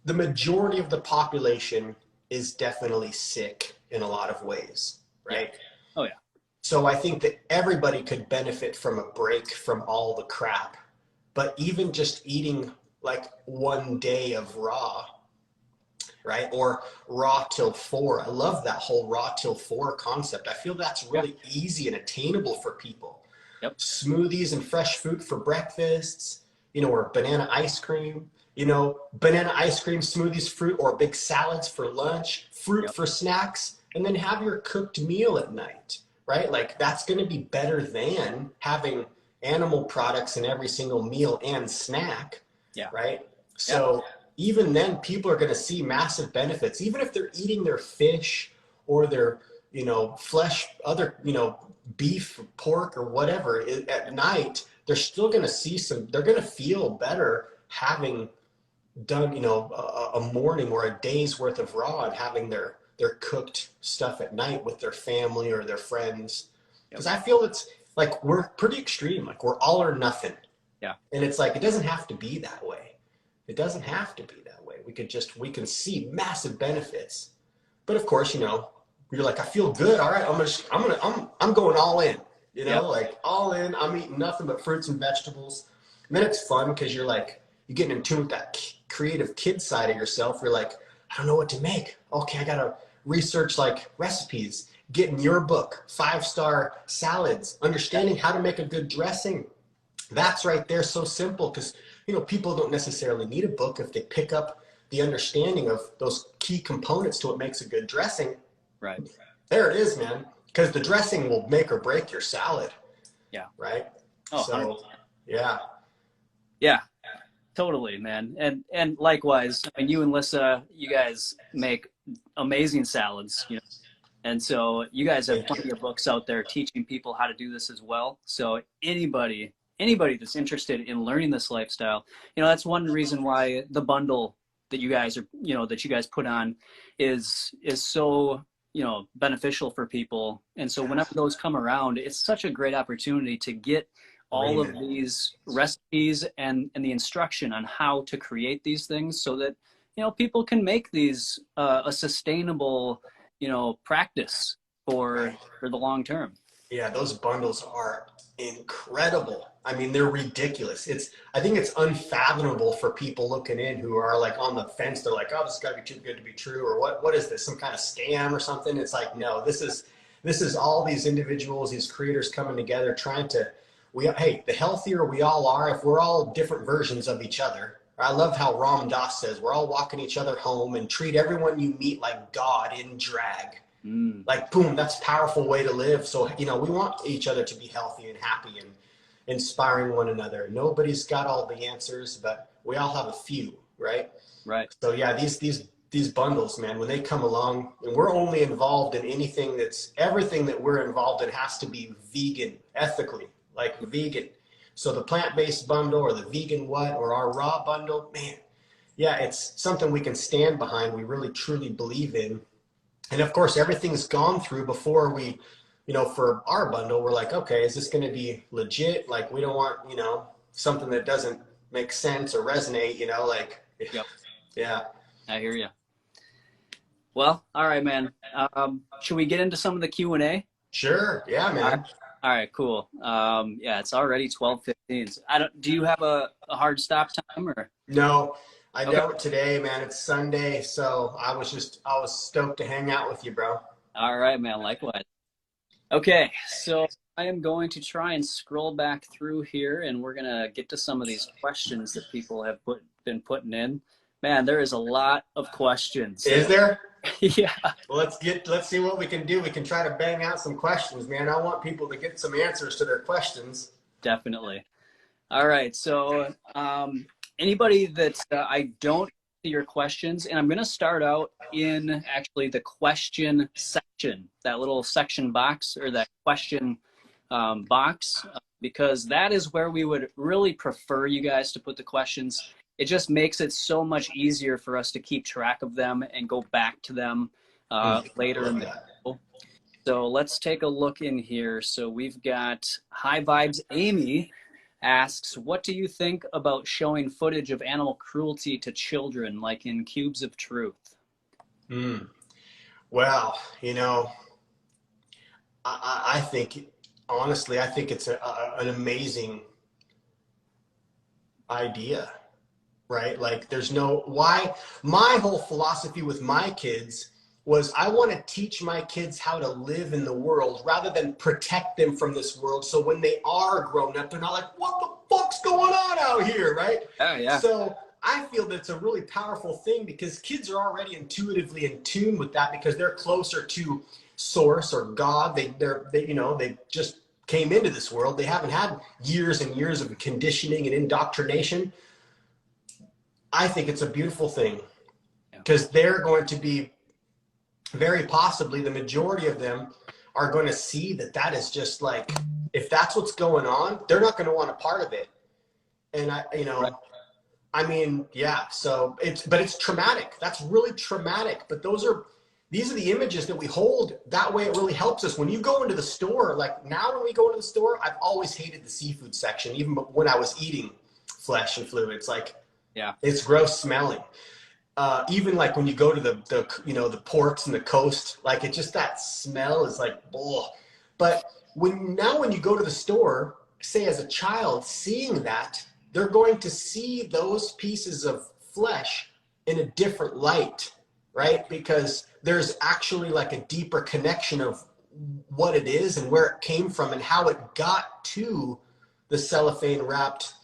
the majority of the population is definitely sick in a lot of ways, right? Yeah. Oh yeah. So I think that everybody could benefit from a break from all the crap, but even just eating like one day of raw, right? Or raw till 4. I love that whole raw till 4 concept. I feel that's really easy and attainable for people. Yep. Smoothies and fresh fruit for breakfasts, you know, or banana ice cream, you know, banana ice cream, smoothies, fruit, or big salads for lunch, fruit for snacks, and then have your cooked meal at night, right? Like that's going to be better than having animal products in every single meal and snack. Yeah. Right. So even then people are going to see massive benefits, even if they're eating their fish or their, you know, flesh, other, you know, beef, pork or whatever at night, they're still going to see they're going to feel better having done, you know, a morning or a day's worth of raw and having their cooked stuff at night with their family or their friends. Because I feel it's like we're pretty extreme, like we're all or nothing. Yeah. And it's like, it doesn't have to be that way. It doesn't have to be that way. We can see massive benefits. But of course, you know, you're like, I feel good. All right, I'm going all in, you know, like all in. I'm eating nothing but fruits and vegetables. And then it's fun because you're getting in tune with that creative kid side of yourself. You're like, I don't know what to make. Okay, I got to research like recipes, get in your book, 5-star salads, understanding how to make a good dressing. That's right there. So simple because, you know, people don't necessarily need a book if they pick up the understanding of those key components to what makes a good dressing. Right. There it is, man. Because the dressing will make or break your salad. Yeah. Right. Oh, so 100%. Yeah. Yeah. Totally, man. And likewise, I mean, you and Lissa, you guys make amazing salads, you know. And so you guys have plenty of books out there teaching people how to do this as well. So anybody that's interested in learning this lifestyle, you know, that's one reason why the bundle that you guys put on is so, you know, beneficial for people. And so whenever those come around, it's such a great opportunity to get all of these recipes and the instruction on how to create these things so that, you know, people can make these a sustainable, you know, practice for the long term. Yeah, those bundles are incredible. I mean, they're ridiculous. I think it's unfathomable for people looking in who are like on the fence. They're like, oh, this has got to be too good to be true. Or what is this? Some kind of scam or something? It's like, no, this is this is all these individuals, these creators coming together, trying to, hey, the healthier we all are, if we're all different versions of each other. I love how Ram Dass says, we're all walking each other home, and treat everyone you meet like God in drag. Like, boom, that's a powerful way to live. So, we want each other to be healthy and happy and inspiring one another. Nobody's got all the answers, but we all have a few, right? Right. So yeah, these bundles, man, when they come along, and we're only involved in everything that we're involved in has to be vegan, ethically, like vegan. So the plant-based bundle or the vegan or our raw bundle, man, yeah, it's something we can stand behind. We really truly believe in. And of course, everything's gone through before we, for our bundle, we're like, okay, is this going to be legit? Like, we don't want, something that doesn't make sense or resonate, like, yep. Yeah. I hear you. Well, all right, man. Should we get into some of the Q&A? Sure. Yeah, man. All right, cool. Yeah, it's already 12:15. So do you have a hard stop time or? No, I don't today, man. It's Sunday, so I was stoked to hang out with you, bro. All right, man. Likewise. Okay, so I am going to try and scroll back through here, and we're gonna get to some of these questions that people have been putting in. Man, there is a lot of questions. Is there? Yeah. Well, let's see what we can do. We can try to bang out some questions, man. I want people to get some answers to their questions. Definitely. All right. So anybody that I don't see your questions, and I'm going to start out in actually the question section, that little section box or that question box, because that is where we would really prefer you guys to put the questions. It just makes it so much easier for us to keep track of them and go back to them later in the video. So let's take a look in here. So we've got High Vibes Amy asks, what do you think about showing footage of animal cruelty to children, like in Cubes of Truth? Well, I think, honestly, I think it's an amazing idea. Right? Like my whole philosophy with my kids was I want to teach my kids how to live in the world rather than protect them from this world. So when they are grown up, they're not like, what the fuck's going on out here? Right? Yeah. So I feel that it's a really powerful thing because kids are already intuitively in tune with that because they're closer to source or God. They just came into this world. They haven't had years and years of conditioning and indoctrination. I think it's a beautiful thing because they're going to be very possibly the majority of them are going to see that is just like, if that's what's going on, they're not going to want a part of it. And Right. I mean, yeah, so it's traumatic. That's really traumatic. But these are the images that we hold. That way it really helps us. When you go into the store, like now when we go into the store, I've always hated the seafood section, even when I was eating flesh and fluids. Like, yeah, it's gross smelling. Even like when you go to the ports and the coast, like it just, that smell is like, ugh. But when you go to the store, say as a child, seeing that, they're going to see those pieces of flesh in a different light, right? Because there's actually like a deeper connection of what it is and where it came from and how it got to the cellophane wrapped,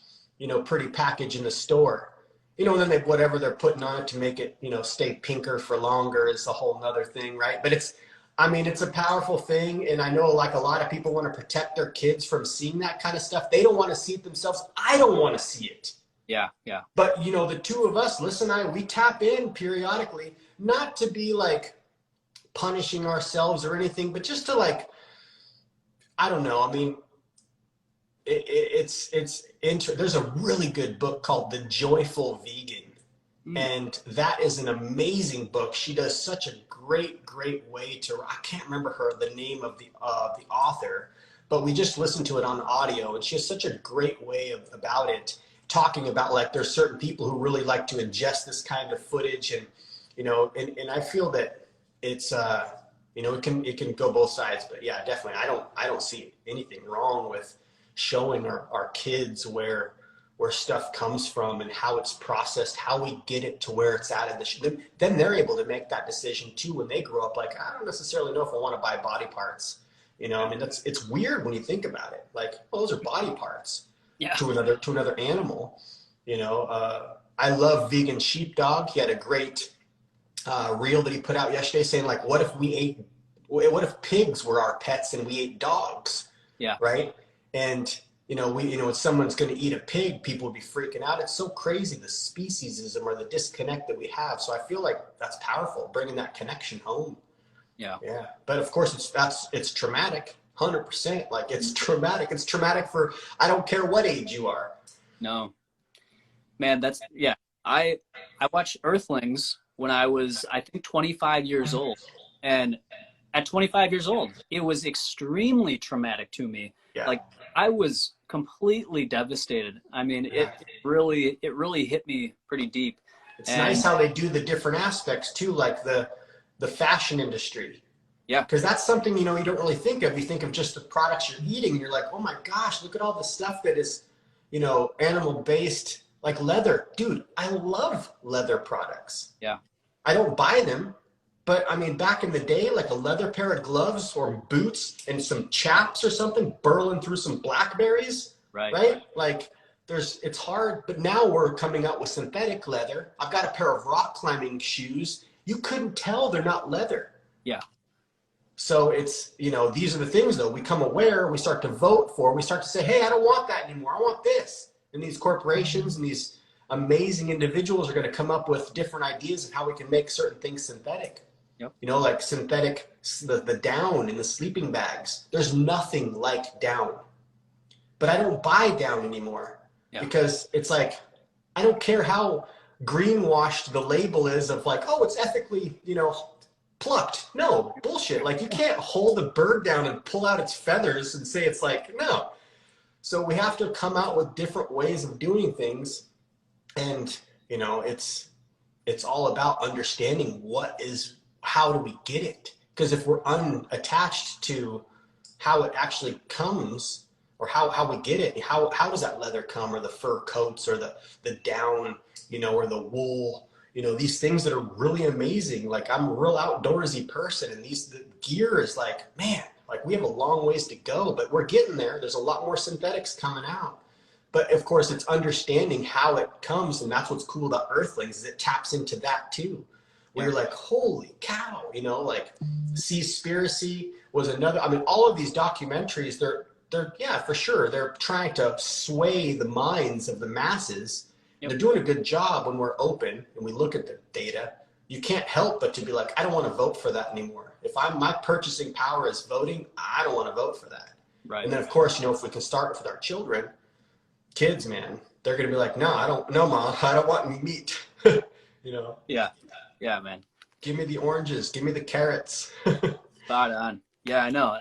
pretty package in the store. And then whatever they're putting on it to make it, stay pinker for longer is a whole nother thing, right? But it's a powerful thing. And I know like a lot of people want to protect their kids from seeing that kind of stuff. They don't want to see it themselves. I don't want to see it. Yeah. But, the two of us, Liz and I, we tap in periodically, not to be like punishing ourselves or anything, but just to like, I don't know. I mean, there's a really good book called The Joyful Vegan. And that is an amazing book. She does such a great way I can't remember the name of the author, but we just listened to it on audio, and she has such a great way about it, talking about like there's certain people who really like to ingest this kind of footage, and and I feel that it's it can go both sides. But yeah, definitely I don't see anything wrong with showing our kids where where stuff comes from and how it's processed, how we get it to where it's at in then they're able to make that decision too when they grow up. Like, I don't necessarily know if I want to buy body parts. You know, I mean, it's weird when you think about it. Like, oh, those are body parts to another animal. You know, I love Vegan Sheepdog. He had a great reel that he put out yesterday saying, like, what if pigs were our pets and we ate dogs? Yeah. Right. And when someone's going to eat a pig, people would be freaking out. It's so crazy, the speciesism or the disconnect that we have. So I feel like that's powerful, bringing that connection home. Yeah. Yeah. But of course it's traumatic, 100%. Like, it's traumatic. It's traumatic for, I don't care what age you are. No, man, I watched Earthlings when I was, I think, 25 years old. And at 25 years old, it was extremely traumatic to me. Yeah. Like, I was completely devastated. I mean, it really hit me pretty deep. It's nice how they do the different aspects too, like the fashion industry. Yeah. Because that's something, you don't really think of. You think of just the products you're eating, and you're like, oh my gosh, look at all the stuff that is, animal based, like leather. Dude, I love leather products. Yeah. I don't buy them, but I mean, back in the day, like a leather pair of gloves or boots and some chaps or something, burling through some blackberries, right? Like, it's hard, but now we're coming out with synthetic leather. I've got a pair of rock climbing shoes. You couldn't tell they're not leather. Yeah. So it's, these are the things though, we become aware, we start to vote for, we start to say, hey, I don't want that anymore. I want this. And these corporations and these amazing individuals are going to come up with different ideas of how we can make certain things synthetic. Yep. Like synthetic, the down in the sleeping bags. There's nothing like down. But I don't buy down anymore because it's like, I don't care how greenwashed the label is of like, oh, it's ethically, plucked. No, bullshit. Like, you can't hold a bird down and pull out its feathers and say it's like, no. So we have to come out with different ways of doing things. And, it's all about understanding how do we get it? Because if we're unattached to how it actually comes or how we get it, how does that leather come, or the fur coats, or the down, or the wool, these things that are really amazing. Like, I'm a real outdoorsy person, and the gear is like, man, like, we have a long ways to go, but we're getting there. There's a lot more synthetics coming out. But of course, it's understanding how it comes, and that's what's cool about Earthlings, is it taps into that too. Where you're like, holy cow, like Seaspiracy was another. I mean, all of these documentaries, they're for sure, they're trying to sway the minds of the masses. Yep. They're doing a good job when we're open and we look at the data. You can't help but to be like, I don't want to vote for that anymore. If my purchasing power is voting, I don't want to vote for that. Right. And then of course, if we can start with our kids, man, they're going to be like, no, Mom, I don't want any meat. Yeah, man. Give me the oranges. Give me the carrots. Spot on. Yeah, I know.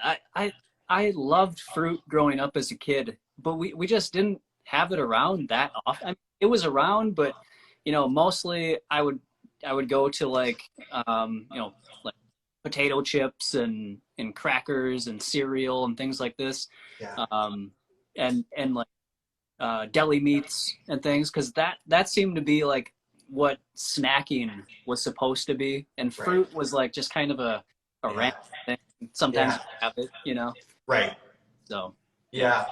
I loved fruit growing up as a kid, but we just didn't have it around that often. I mean, it was around, but mostly I would go to like potato chips and crackers and cereal and things like this. Yeah. And like deli meats and things, because that seemed to be like what snacking was supposed to be, and fruit was like just kind of a random thing. Sometimes you have it, Right. So yeah,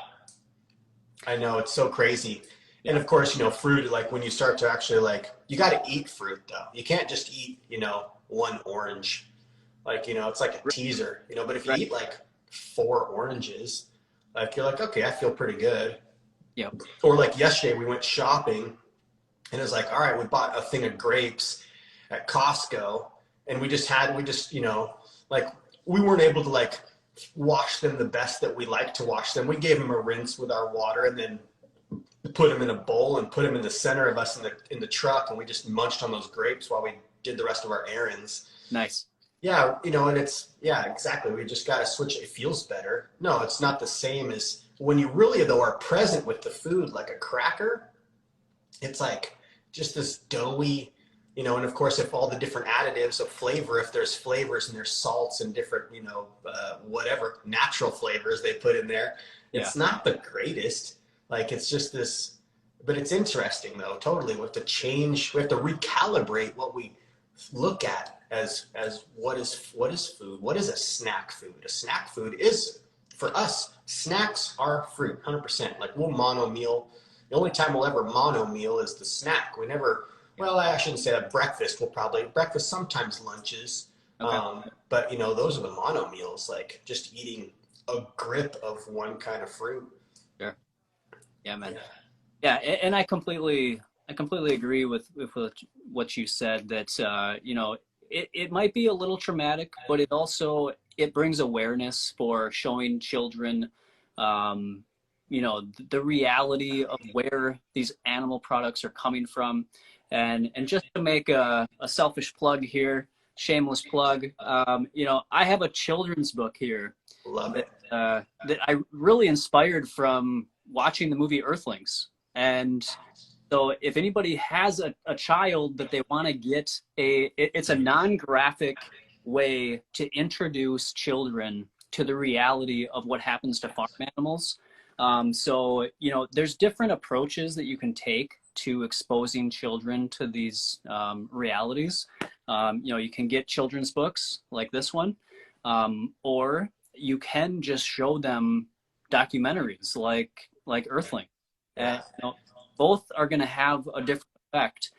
I know, it's so crazy. And of course, fruit, like when you start to actually like, you got to eat fruit though. You can't just eat, one orange. Like, it's like a teaser, but if you eat like 4 oranges, like you're like, okay, I feel pretty good. Yeah. Or like yesterday we went shopping, and it was like, all right, we bought a thing of grapes at Costco, and we just, like, we weren't able to like wash them the best that we like to wash them. We gave them a rinse with our water, and then put them in a bowl and put them in the center of us in the truck, and we just munched on those grapes while we did the rest of our errands. Nice. Yeah, and it's, exactly. We just got to switch. It feels better. No, it's not the same as when you really, though, are present with the food, like a cracker. It's like just this doughy, and of course, if all the different additives of flavor, if there's flavors and there's salts and different, whatever natural flavors they put in there, it's not the greatest. Like, it's just this But it's interesting though, totally. We have to change, we have to recalibrate what we look at as what is food? What is a snack food? A snack food is, for us, snacks are fruit, 100%. Like we'll mono meal. The only time we'll ever mono meal is the snack. We never, well, I shouldn't say that. Breakfast, breakfast, sometimes lunches. Okay. But you know, those are the mono meals, like just eating a grip of one kind of fruit. Sure. Yeah, man. Yeah, and I completely agree with what you said, that you know, it might be a little traumatic, but it brings awareness for showing children you know, the reality of where these animal products are coming from. And just to make a selfish plug here, shameless plug, you know, I have a children's book here. Love it. That I really inspired from watching the movie Earthlings. And so if anybody has a child that they want to get it's a non-graphic way to introduce children to the reality of what happens to farm animals. So, you know, there's different approaches that you can take to exposing children to these realities. You know, you can get children's books like this one, or you can just show them documentaries like Earthling. And, you know, both are going to have a different effect.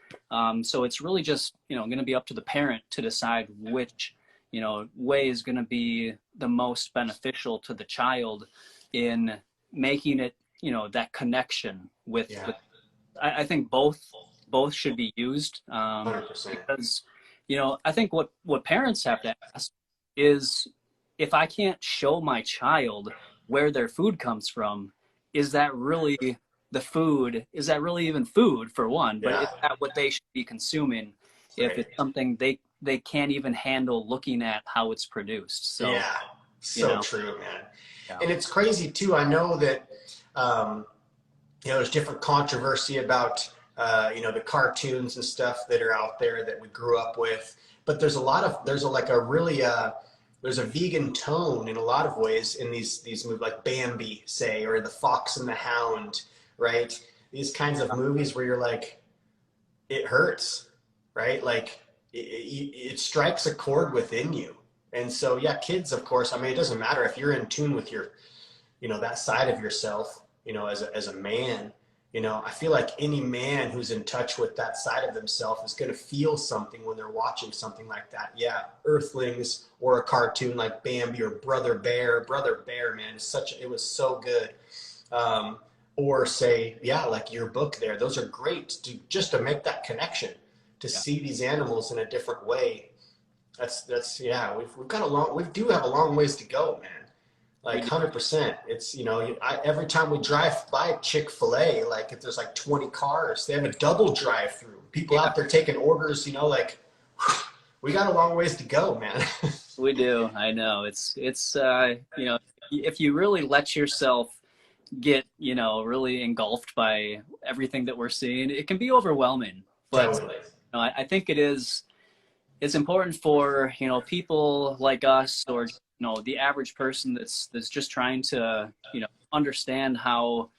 So it's really just, you know, going to be up to the parent to decide which, you know, way is going to be the most beneficial to the child in making it, you know, that connection with, I think both should be used, 100%. because, you know, I think what parents have to ask is, if I can't show my child where their food comes from, is that really the food? Is that really even food, for one? But is that what they should be consuming if it's something they can't even handle looking at how it's produced? So yeah, so you know. true, man. Yeah. And it's crazy too. I know that you know, there's different controversy about you know, the cartoons and stuff that are out there that we grew up with. But there's a vegan tone in a lot of ways in these movies, like Bambi, say, or The Fox and the Hound, right? These kinds of movies where you're like, it hurts, right? Like it strikes a chord within you. And so, yeah, kids, of course, I mean, it doesn't matter if you're in tune with your, you know, that side of yourself, you know, as a man. You know, I feel like any man who's in touch with that side of themselves is going to feel something when they're watching something like that. Yeah, Earthlings, or a cartoon like Bambi, or Brother Bear, man, it was so good. Or say, yeah, like your book there. Those are great just to make that connection, to see these animals in a different way. That's yeah. We do have a long ways to go, man. Like 100%. It's, you know, every time we drive by Chick-fil-A, like if there's like 20 cars, they have a double drive-through. People out there taking orders, you know, like we got a long ways to go, man. We do. I know. It's you know, if you really let yourself get, you know, really engulfed by everything that we're seeing, it can be overwhelming. But Totally. you know, I think it's important for, you know, people like us, or, you know, the average person that's just trying to, you know, understand how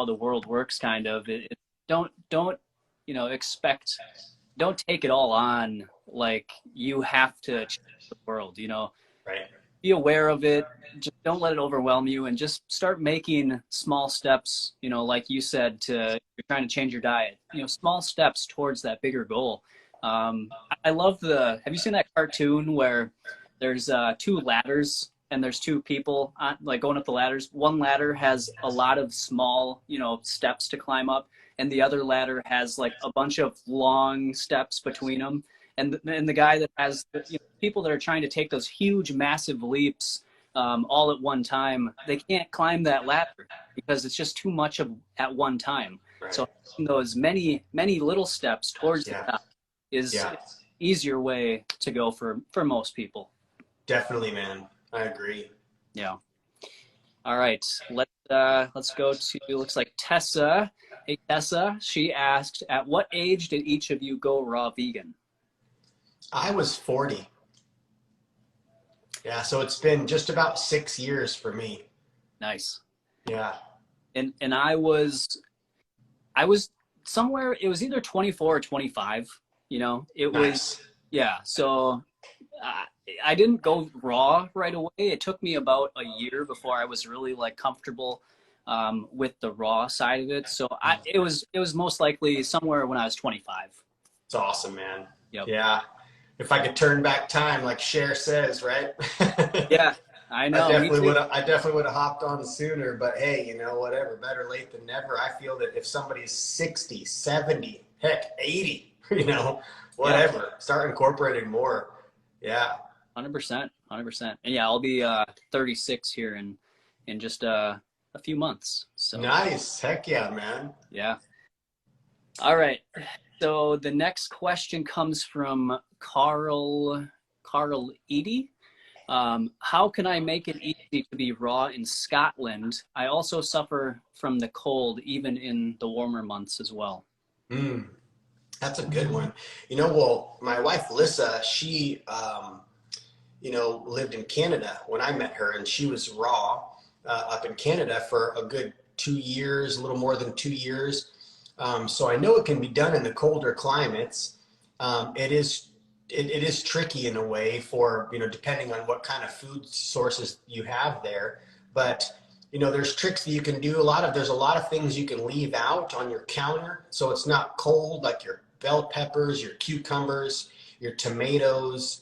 the world works, kind of. Don't you know, don't take it all on like you have to change the world, you know. Right. Be aware of it. Just don't let it overwhelm you, and just start making small steps, you know, like you said, you're trying to change your diet, you know, small steps towards that bigger goal. I love have you seen that cartoon where there's two ladders and there's two people like going up the ladders? One ladder has a lot of small, you know, steps to climb up, and the other ladder has like a bunch of long steps between them. And the guy that has, you know, people that are trying to take those huge, massive leaps all at one time, they can't climb that ladder because it's just too much at one time. Right. So those many little steps towards the top is easier way to go for most people. Definitely, man. I agree. Yeah. All right. Let's go to, looks like Tessa. Hey, Tessa. She asked, at what age did each of you go raw vegan? I was 40. Yeah, so it's been just about 6 years for me. Nice. Yeah. And I was somewhere, it was either 24 or 25, you know, it was, yeah. So I didn't go raw right away. It took me about a year before I was really like comfortable with the raw side of it. So it was most likely somewhere when I was 25. It's awesome, man. Yep. Yeah. If I could turn back time, like Cher says, right? Yeah, I know. I definitely would have hopped on sooner, but hey, you know, whatever, better late than never. I feel that if somebody's 60, 70, heck, 80, you know, whatever, start incorporating more. Yeah. 100%. And yeah, I'll be 36 here in just a few months. So nice. Heck yeah, man. Yeah. All right. So the next question comes from Carl Eady. How can I make it easy to be raw in Scotland? I also suffer from the cold, even in the warmer months as well. That's a good one. You know, well, my wife, Lissa, she, you know, lived in Canada when I met her, and she was raw up in Canada for a good 2 years, a little more than 2 years. So I know it can be done in the colder climates. It is tricky in a way for, you know, depending on what kind of food sources you have there. But, you know, there's tricks that you can do. There's a lot of things you can leave out on your counter, so it's not cold, like your bell peppers, your cucumbers, your tomatoes,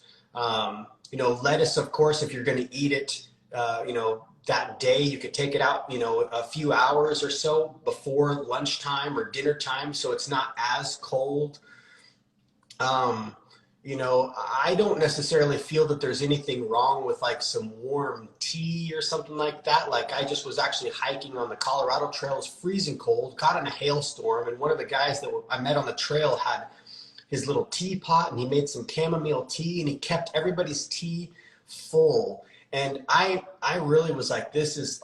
you know, lettuce, of course, if you're going to eat it, you know, that day, you could take it out, you know, a few hours or so before lunchtime or dinner time, so it's not as cold. You know, I don't necessarily feel that there's anything wrong with like some warm tea or something like that. Like I just was actually hiking on the Colorado Trail. It was freezing cold, caught in a hailstorm, and one of the guys that I met on the trail had his little teapot, and he made some chamomile tea, and he kept everybody's tea full. And I really was like, this is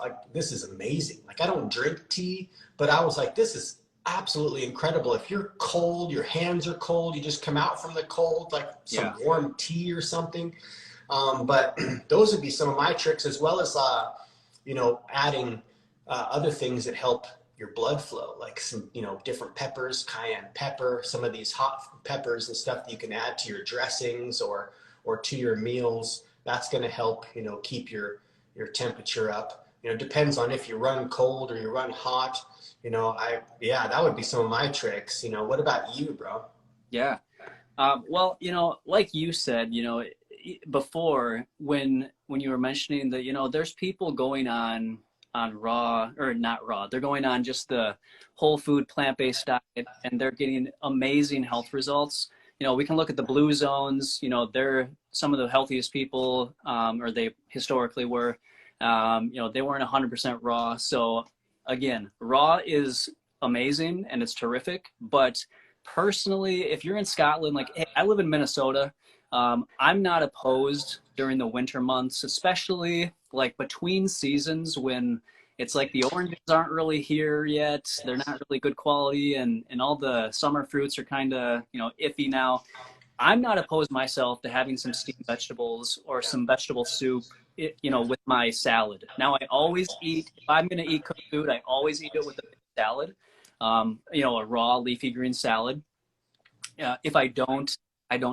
amazing. Like I don't drink tea, but I was like, this is absolutely incredible. If you're cold, your hands are cold, you just come out from the cold, like some warm tea or something. But those would be some of my tricks, as well as, you know, adding other things that help your blood flow, like some, you know, different peppers, cayenne pepper, some of these hot peppers and stuff that you can add to your dressings or to your meals. That's going to help, you know, keep your temperature up. You know, depends on if you run cold or you run hot. You know, that would be some of my tricks. You know, what about you, bro? Yeah. Well, you know, like you said, you know, before when you were mentioning that, you know, there's people going on raw, or not raw, they're going on just the whole food plant-based diet, and they're getting amazing health results. You know, we can look at the blue zones, you know, they're some of the healthiest people, or they historically were, you know, they weren't 100% raw. So again, raw is amazing and it's terrific. But personally, if you're in Scotland, like, hey, I live in Minnesota, I'm not opposed during the winter months, especially like between seasons when it's like the oranges aren't really here yet. They're not really good quality, and all the summer fruits are kind of, you know, iffy now. I'm not opposed myself to having some steamed vegetables or some vegetable soup, you know, with my salad. Now, I always eat, if I'm going to eat cooked food, I always eat it with a salad, you know, a raw leafy green salad. If I don't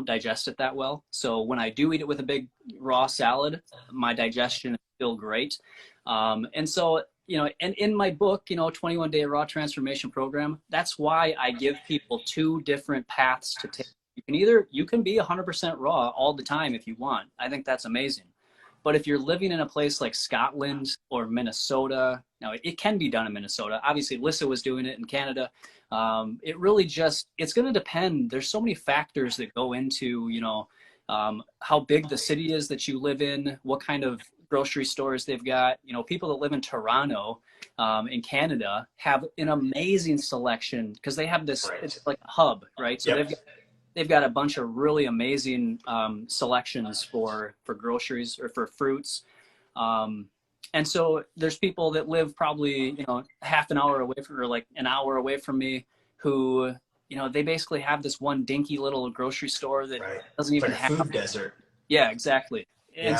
digest it that well. So when I do eat it with a big raw salad, my digestion is still great. And so, you know, and in my book, you know, 21-Day Raw Transformation Program, that's why I give people 2 different paths to take. You can be 100% raw all the time if you want. I think that's amazing. But if you're living in a place like Scotland or Minnesota, now it can be done in Minnesota. Obviously, Lissa was doing it in Canada. It really it's going to depend. There's so many factors that go into, you know, how big the city is that you live in, what kind of grocery stores they've got. You know, people that live in Toronto, in Canada, have an amazing selection because they have this, it's like a hub, right? So they've got a bunch of really amazing selections for groceries or for fruits. And so there's people that live probably, you know, half an hour away from, or like an hour away from me, who, you know, they basically have this one dinky little grocery store that doesn't even have a food desert. Yeah, exactly. And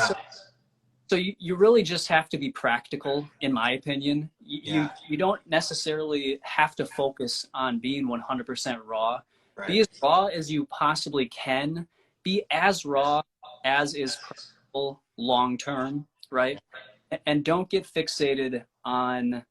so you really just have to be practical, in my opinion. You don't necessarily have to focus on being 100% raw. Right. Be as raw as you possibly can. Be as raw as is practical long term, right? And don't get fixated on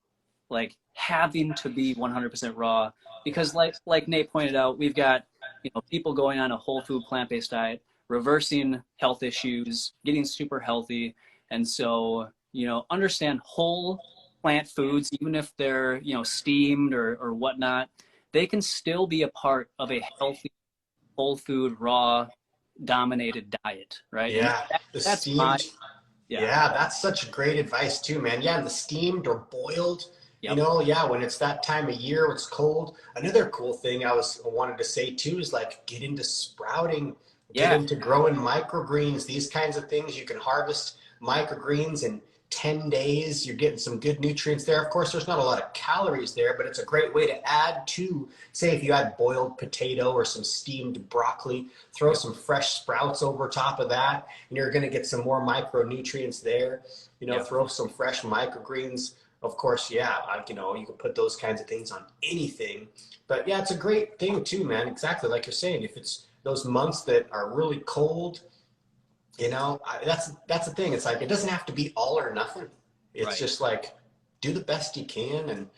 like having to be 100% raw, because like Nate pointed out, we've got, you know, people going on a whole food plant-based diet, reversing health issues, getting super healthy. And so, you know, understand whole plant foods, even if they're, you know, steamed or whatnot, they can still be a part of a healthy whole food raw dominated diet, right? Yeah, And the that's steamed. yeah. Yeah, that's such great advice too, man. Yeah, and the steamed or boiled, you Yep. know, yeah, when it's that time of year, when it's cold. Another cool thing I wanted to say too is like get into sprouting, get Yeah. into growing microgreens, these kinds of things. You can harvest microgreens in 10 days. You're getting some good nutrients there. Of course, there's not a lot of calories there, but it's a great way to add to, say, if you had boiled potato or some steamed broccoli, throw some fresh sprouts over top of that, and you're going to get some more micronutrients there. You know, throw some fresh microgreens. Of course, yeah, you know, you can put those kinds of things on anything. But yeah, it's a great thing too, man. Exactly like you're saying. If it's those months that are really cold, you know, that's the thing. It's like, it doesn't have to be all or nothing. It's just like, do the best you can, and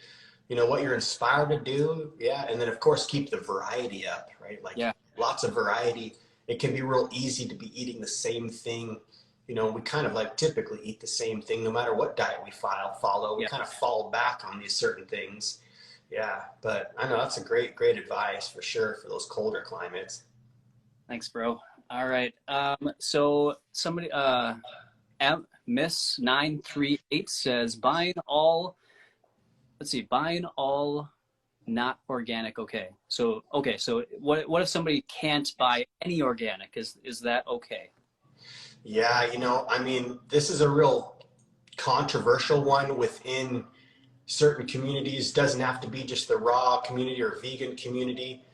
you know what you're inspired to do. Yeah. And then of course, keep the variety up, right? Like lots of variety. It can be real easy to be eating the same thing. You know, we kind of like typically eat the same thing, no matter what diet we follow. We kind of fall back on these certain things. Yeah. But I know that's a great advice for sure for those colder climates. Thanks, bro. All right. So somebody, Miss 938 says, buying all not organic. Okay. So what if somebody can't buy any organic? Is that okay? Yeah. You know, I mean, this is a real controversial one within certain communities. Doesn't have to be just the raw community or vegan community.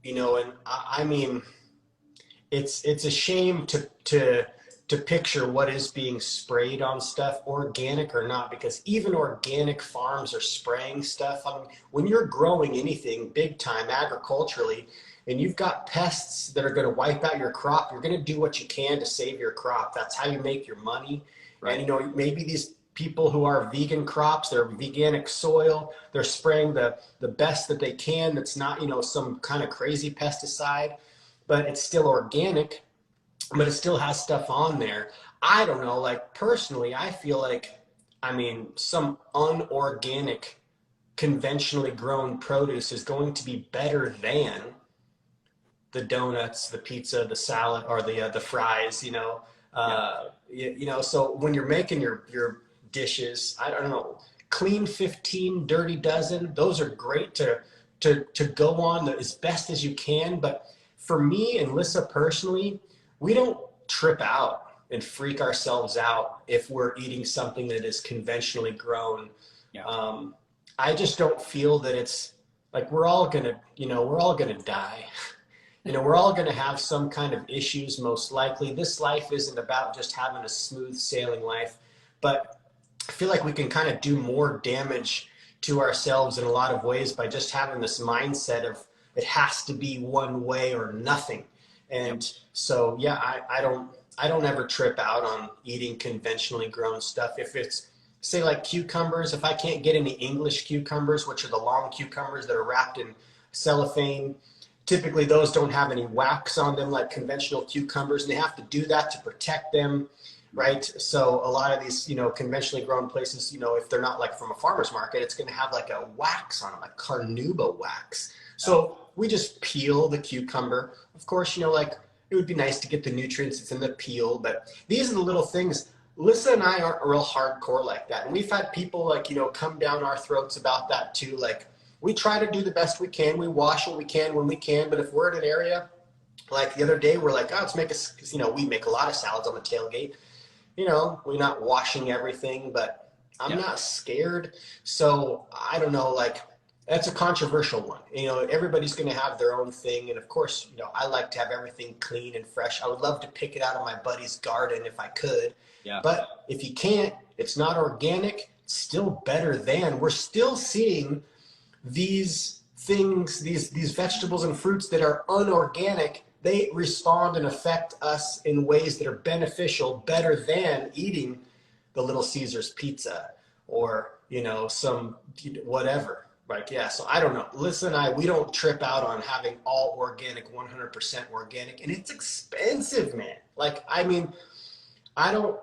You know, and I mean, it's a shame to picture what is being sprayed on stuff, organic or not, because even organic farms are spraying stuff. I mean, when you're growing anything big time agriculturally, and you've got pests that are going to wipe out your crop, you're going to do what you can to save your crop. That's how you make your money. Right. And you know, maybe these people who are vegan crops, they're veganic soil, they're spraying the best that they can. That's not, you know, some kind of crazy pesticide, but it's still organic, but it still has stuff on there. I don't know, like personally, I feel like, I mean, some unorganic, conventionally grown produce is going to be better than the donuts, the pizza, the salad, or the fries, you know. You know, so when you're making your dishes, I don't know, clean 15, dirty dozen, those are great to go on as best as you can. But for me and Lissa personally, we don't trip out and freak ourselves out if we're eating something that is conventionally grown. I just don't feel that it's like we're all gonna die. You know, we're all going to have some kind of issues, most likely. This life isn't about just having a smooth sailing life, but I feel like we can kind of do more damage to ourselves in a lot of ways by just having this mindset of it has to be one way or nothing. And so, yeah, I don't ever trip out on eating conventionally grown stuff. If it's, say, like cucumbers, if I can't get any English cucumbers, which are the long cucumbers that are wrapped in cellophane, typically those don't have any wax on them like conventional cucumbers, and they have to do that to protect them, right? So a lot of these, you know, conventionally grown places, you know, if they're not like from a farmer's market, it's going to have like a wax on it, like carnauba wax. So we just peel the cucumber. Of course, you know, like it would be nice to get the nutrients that's in the peel, but these are the little things. Lissa and I aren't real hardcore like that. And we've had people like, you know, come down our throats about that too. Like, we try to do the best we can. We wash what we can when we can. But if we're in an area, like the other day, we're like, oh, let's make because, you know, we make a lot of salads on the tailgate. You know, we're not washing everything, but I'm not scared. So I don't know, like, that's a controversial one. You know, everybody's going to have their own thing. And of course, you know, I like to have everything clean and fresh. I would love to pick it out of my buddy's garden if I could. Yeah. But if you can't, it's not organic, still better than. We're still seeing these things, these vegetables and fruits that are unorganic, they respond and affect us in ways that are beneficial, better than eating the Little Caesars pizza or, you know, some whatever. Like, yeah, so I don't know. Listen, we don't trip out on having all organic, 100% organic, and it's expensive, man. Like, I mean, I don't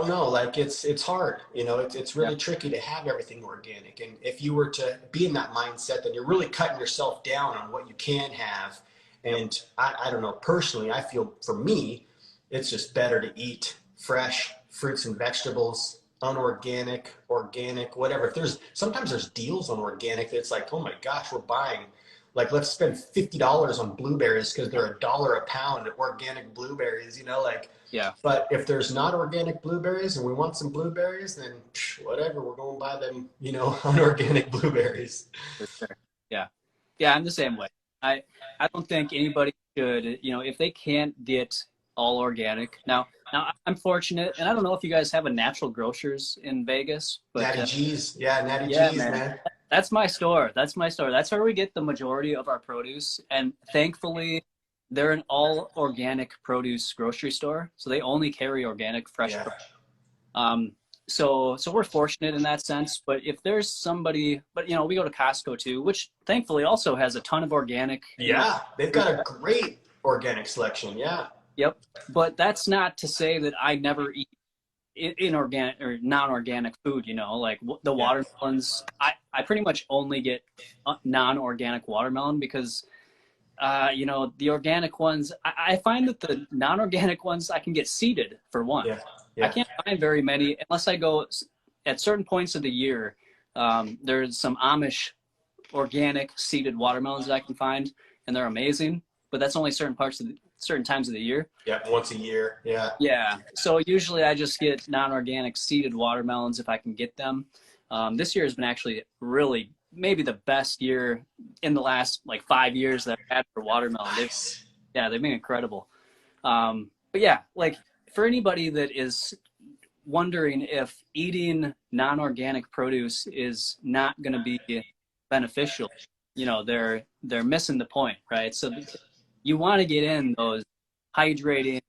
know. Like, it's hard, you know, it's really tricky to have everything organic. And if you were to be in that mindset, then you're really cutting yourself down on what you can have. And I don't know, personally, I feel for me, it's just better to eat fresh fruits and vegetables, unorganic, organic, whatever. Sometimes there's deals on organic that's like, oh my gosh, we're buying, like, let's spend $50 on blueberries because they're $1 a pound, organic blueberries, you know, like, Yeah. But if there's not organic blueberries and we want some blueberries, then whatever, we're going to buy them, you know, unorganic blueberries. For sure. Yeah. Yeah, I'm the same way. I don't think anybody should, you know, if they can't get all organic. Now I'm fortunate, and I don't know if you guys have a natural grocers in Vegas, but Natty G's. Yeah, Natty yeah, G's, man. That's my store. That's where we get the majority of our produce. And thankfully, they're an all organic produce grocery store. So they only carry organic fresh produce. So we're fortunate in that sense. But if there's somebody, but you know, we go to Costco too, which thankfully also has a ton of organic. Yeah, they've got a great organic selection. Yeah. Yep. But that's not to say that I never eat inorganic or non-organic food, you know, like the watermelons. I pretty much only get non-organic watermelon because, you know, the organic ones, I find that the non-organic ones I can get seeded for one. I can't find very many unless I go at certain points of the year. There's some Amish organic seeded watermelons that I can find, and they're amazing. But that's only certain times of the year. Yeah, once a year. Yeah. Yeah. So usually I just get non-organic seeded watermelons if I can get them. This year has been actually really maybe the best year in the last like 5 years that I've had for watermelon. Nice. They've been incredible. But yeah, like for anybody that is wondering if eating non-organic produce is not going to be beneficial, you know, they're missing the point, right? So you want to get in those hydrating,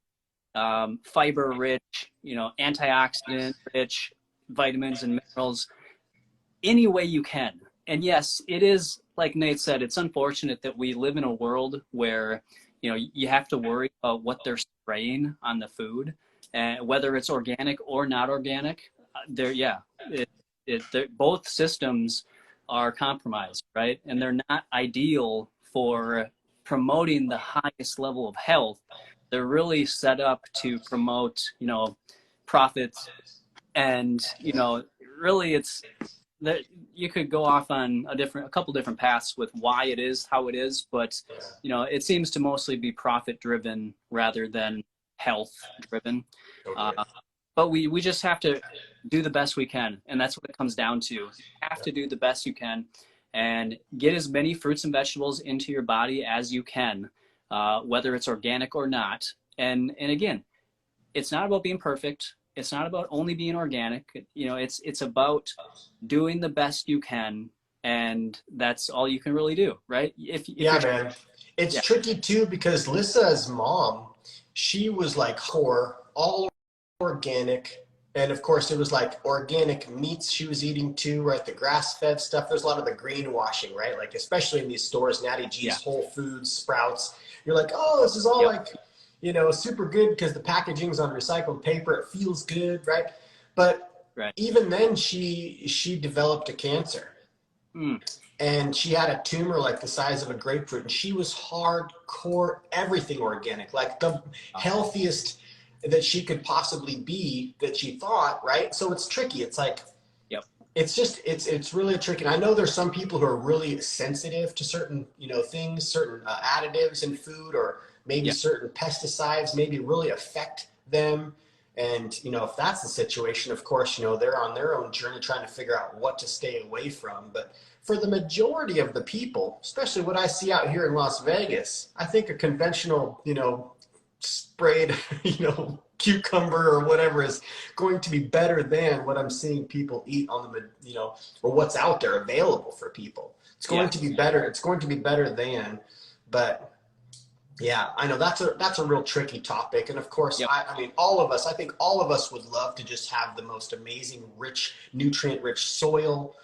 fiber-rich, you know, antioxidant-rich vitamins and minerals any way you can. And yes, it is, like Nate said, it's unfortunate that we live in a world where, you know, you have to worry about what they're spraying on the food, and whether it's organic or not organic. Both systems are compromised, right? And they're not ideal for promoting the highest level of health. They're really set up to promote, you know, profits. And, you know, really it's that you could go off on a couple different paths with why it is how it is, but, you know, it seems to mostly be profit driven rather than health driven. But we just have to do the best we can. And that's what it comes down to. You have to do the best you can and get as many fruits and vegetables into your body as you can, whether it's organic or not. And again, it's not about being perfect. It's not about only being organic. You know, it's about doing the best you can, and that's all you can really do, right? Man. It's tricky too because Lissa's mom, she was like all organic. And of course, it was like organic meats she was eating too, right? The grass-fed stuff. There's a lot of the greenwashing, right? Like, especially in these stores, Natty G's, Whole Foods, Sprouts. You're like, oh, this is all like, you know, super good because the packaging's on recycled paper. It feels good, right? But even then, she developed a cancer. And she had a tumor like the size of a grapefruit. And she was hardcore, everything organic, like the healthiest that she could possibly be, that she thought, right? So it's tricky. It's like, it's just, it's really tricky. And I know there's some people who are really sensitive to certain, you know, things, certain additives in food, or maybe certain pesticides maybe really affect them. And, you know, if that's the situation, of course, you know, they're on their own journey trying to figure out what to stay away from. But for the majority of the people, especially what I see out here in Las Vegas, I think a conventional, you know, sprayed, cucumber or whatever is going to be better than what I'm seeing people eat on the, or what's out there available for people. It's going to be better. It's going to be better than, but yeah, I know that's a real tricky topic. And of course, I mean, I think all of us would love to just have the most amazing, rich, nutrient-rich soil.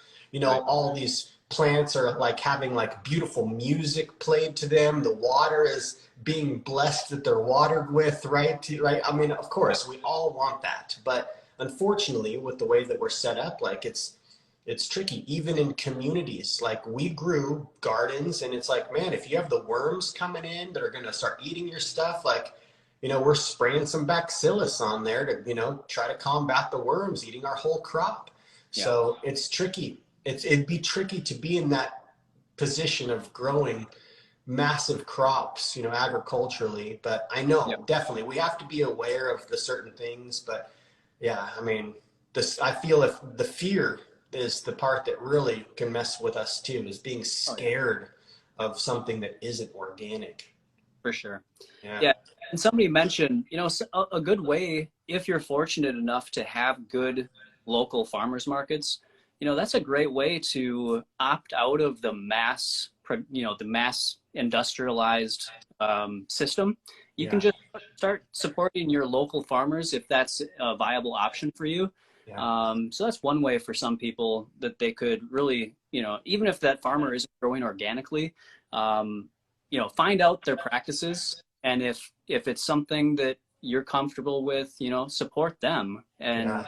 All these plants are like having like beautiful music played to them. The water is being blessed that they're watered with, right? I mean, of course, we all want that. But unfortunately, with the way that we're set up, like it's tricky. Even in communities, like we grew gardens, and it's like, man, if you have the worms coming in that are going to start eating your stuff, like, we're spraying some bacillus on there to, try to combat the worms eating our whole crop. So it's tricky. It'd be tricky to be in that position of growing massive crops, agriculturally. But I know definitely we have to be aware of the certain things. But yeah, I mean, I feel if the fear is the part that really can mess with us too, is being scared of something that isn't organic. For sure. Yeah. And somebody mentioned, a good way, if you're fortunate enough to have good local farmers markets, that's a great way to opt out of the mass industrialized system. You can just start supporting your local farmers if that's a viable option for you. So that's one way for some people that they could really, even if that farmer isn't growing organically, find out their practices. And if it's something that you're comfortable with, support them. And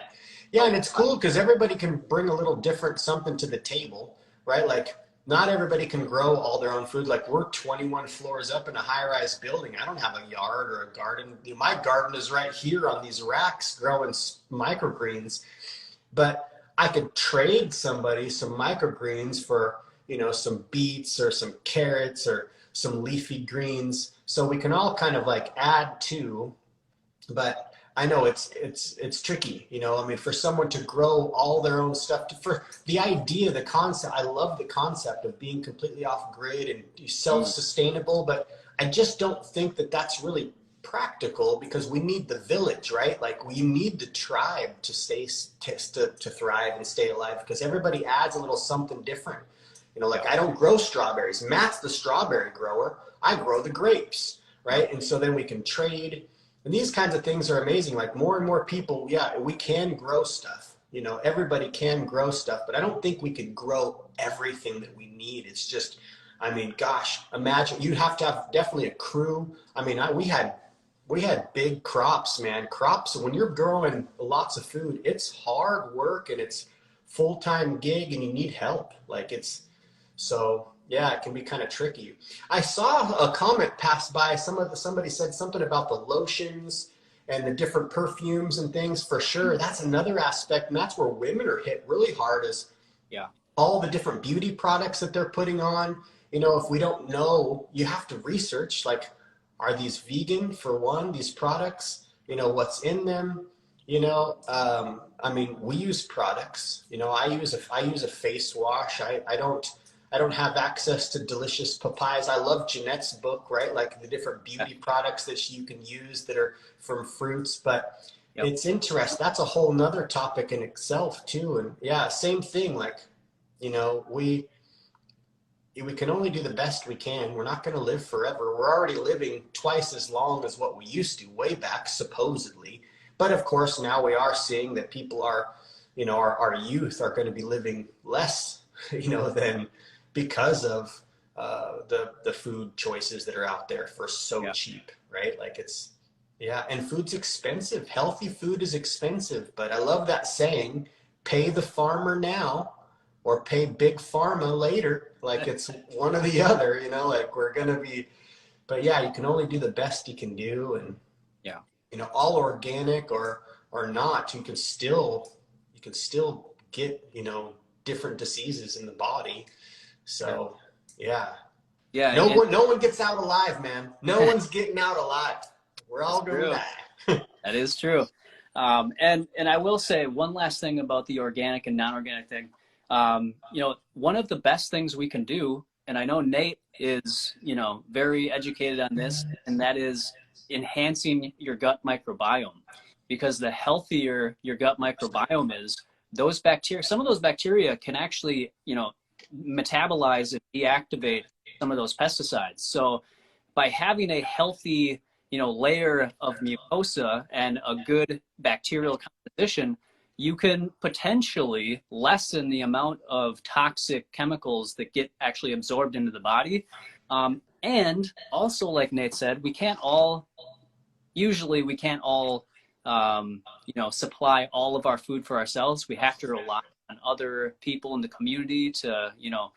and it's cool because everybody can bring a little different something to the table, right? Like not everybody can grow all their own food. Like we're 21 floors up in a high-rise building. I don't have a yard or a garden. My garden is right here on these racks growing microgreens, but I could trade somebody some microgreens for, some beets or some carrots or some leafy greens. So we can all kind of like add to, but I know it's tricky, I mean, for someone to grow all their own stuff, for the idea, the concept, I love the concept of being completely off grid and self-sustainable, but I just don't think that that's really practical because we need the village, right? Like we need the tribe to to thrive and stay alive because everybody adds a little something different. Like I don't grow strawberries. Matt's the strawberry grower. I grow the grapes, right? And so then we can trade. And these kinds of things are amazing. Like more and more people, we can grow stuff. Everybody can grow stuff, but I don't think we could grow everything that we need. It's just, I mean, gosh, imagine you'd have to have definitely a crew. I mean, we had big crops, man. Crops, when you're growing lots of food, it's hard work and it's full-time gig and you need help. So yeah, it can be kind of tricky. I saw a comment pass by. Somebody said something about the lotions and the different perfumes and things. For sure, that's another aspect, and that's where women are hit really hard. Is all the different beauty products that they're putting on. If we don't know, you have to research. Like, are these vegan for one? These products, what's in them. I mean, we use products. I use a face wash. I don't have access to delicious papayas. I love Jeanette's book, right? Like the different beauty products that you can use that are from fruits, but it's interesting. That's a whole nother topic in itself too. And same thing. Like, we can only do the best we can. We're not going to live forever. We're already living twice as long as what we used to way back, supposedly. But of course, now we are seeing that people are, our youth are going to be living less, than because of the food choices that are out there for so cheap, right? Like and food's expensive. Healthy food is expensive, but I love that saying, pay the farmer now or pay big pharma later. Like it's one or the other, like we're going to be, but you can only do the best you can do. And, all organic or not, you can still get, different diseases in the body. So, no one gets out alive, man. No one's getting out alive. We're all going to die. That is true. And I will say one last thing about the organic and non-organic thing. One of the best things we can do, and I know Nate is, very educated on this, and that is enhancing your gut microbiome, because the healthier your gut microbiome is, those bacteria, some of those bacteria can actually, you know, metabolize and deactivate some of those pesticides. So by having a healthy, you know, layer of mucosa and a good bacterial composition, you can potentially lessen the amount of toxic chemicals that get actually absorbed into the body. And also, like Nate said, we can't all you know, supply all of our food for ourselves. We have to rely on other people in the community to, you know,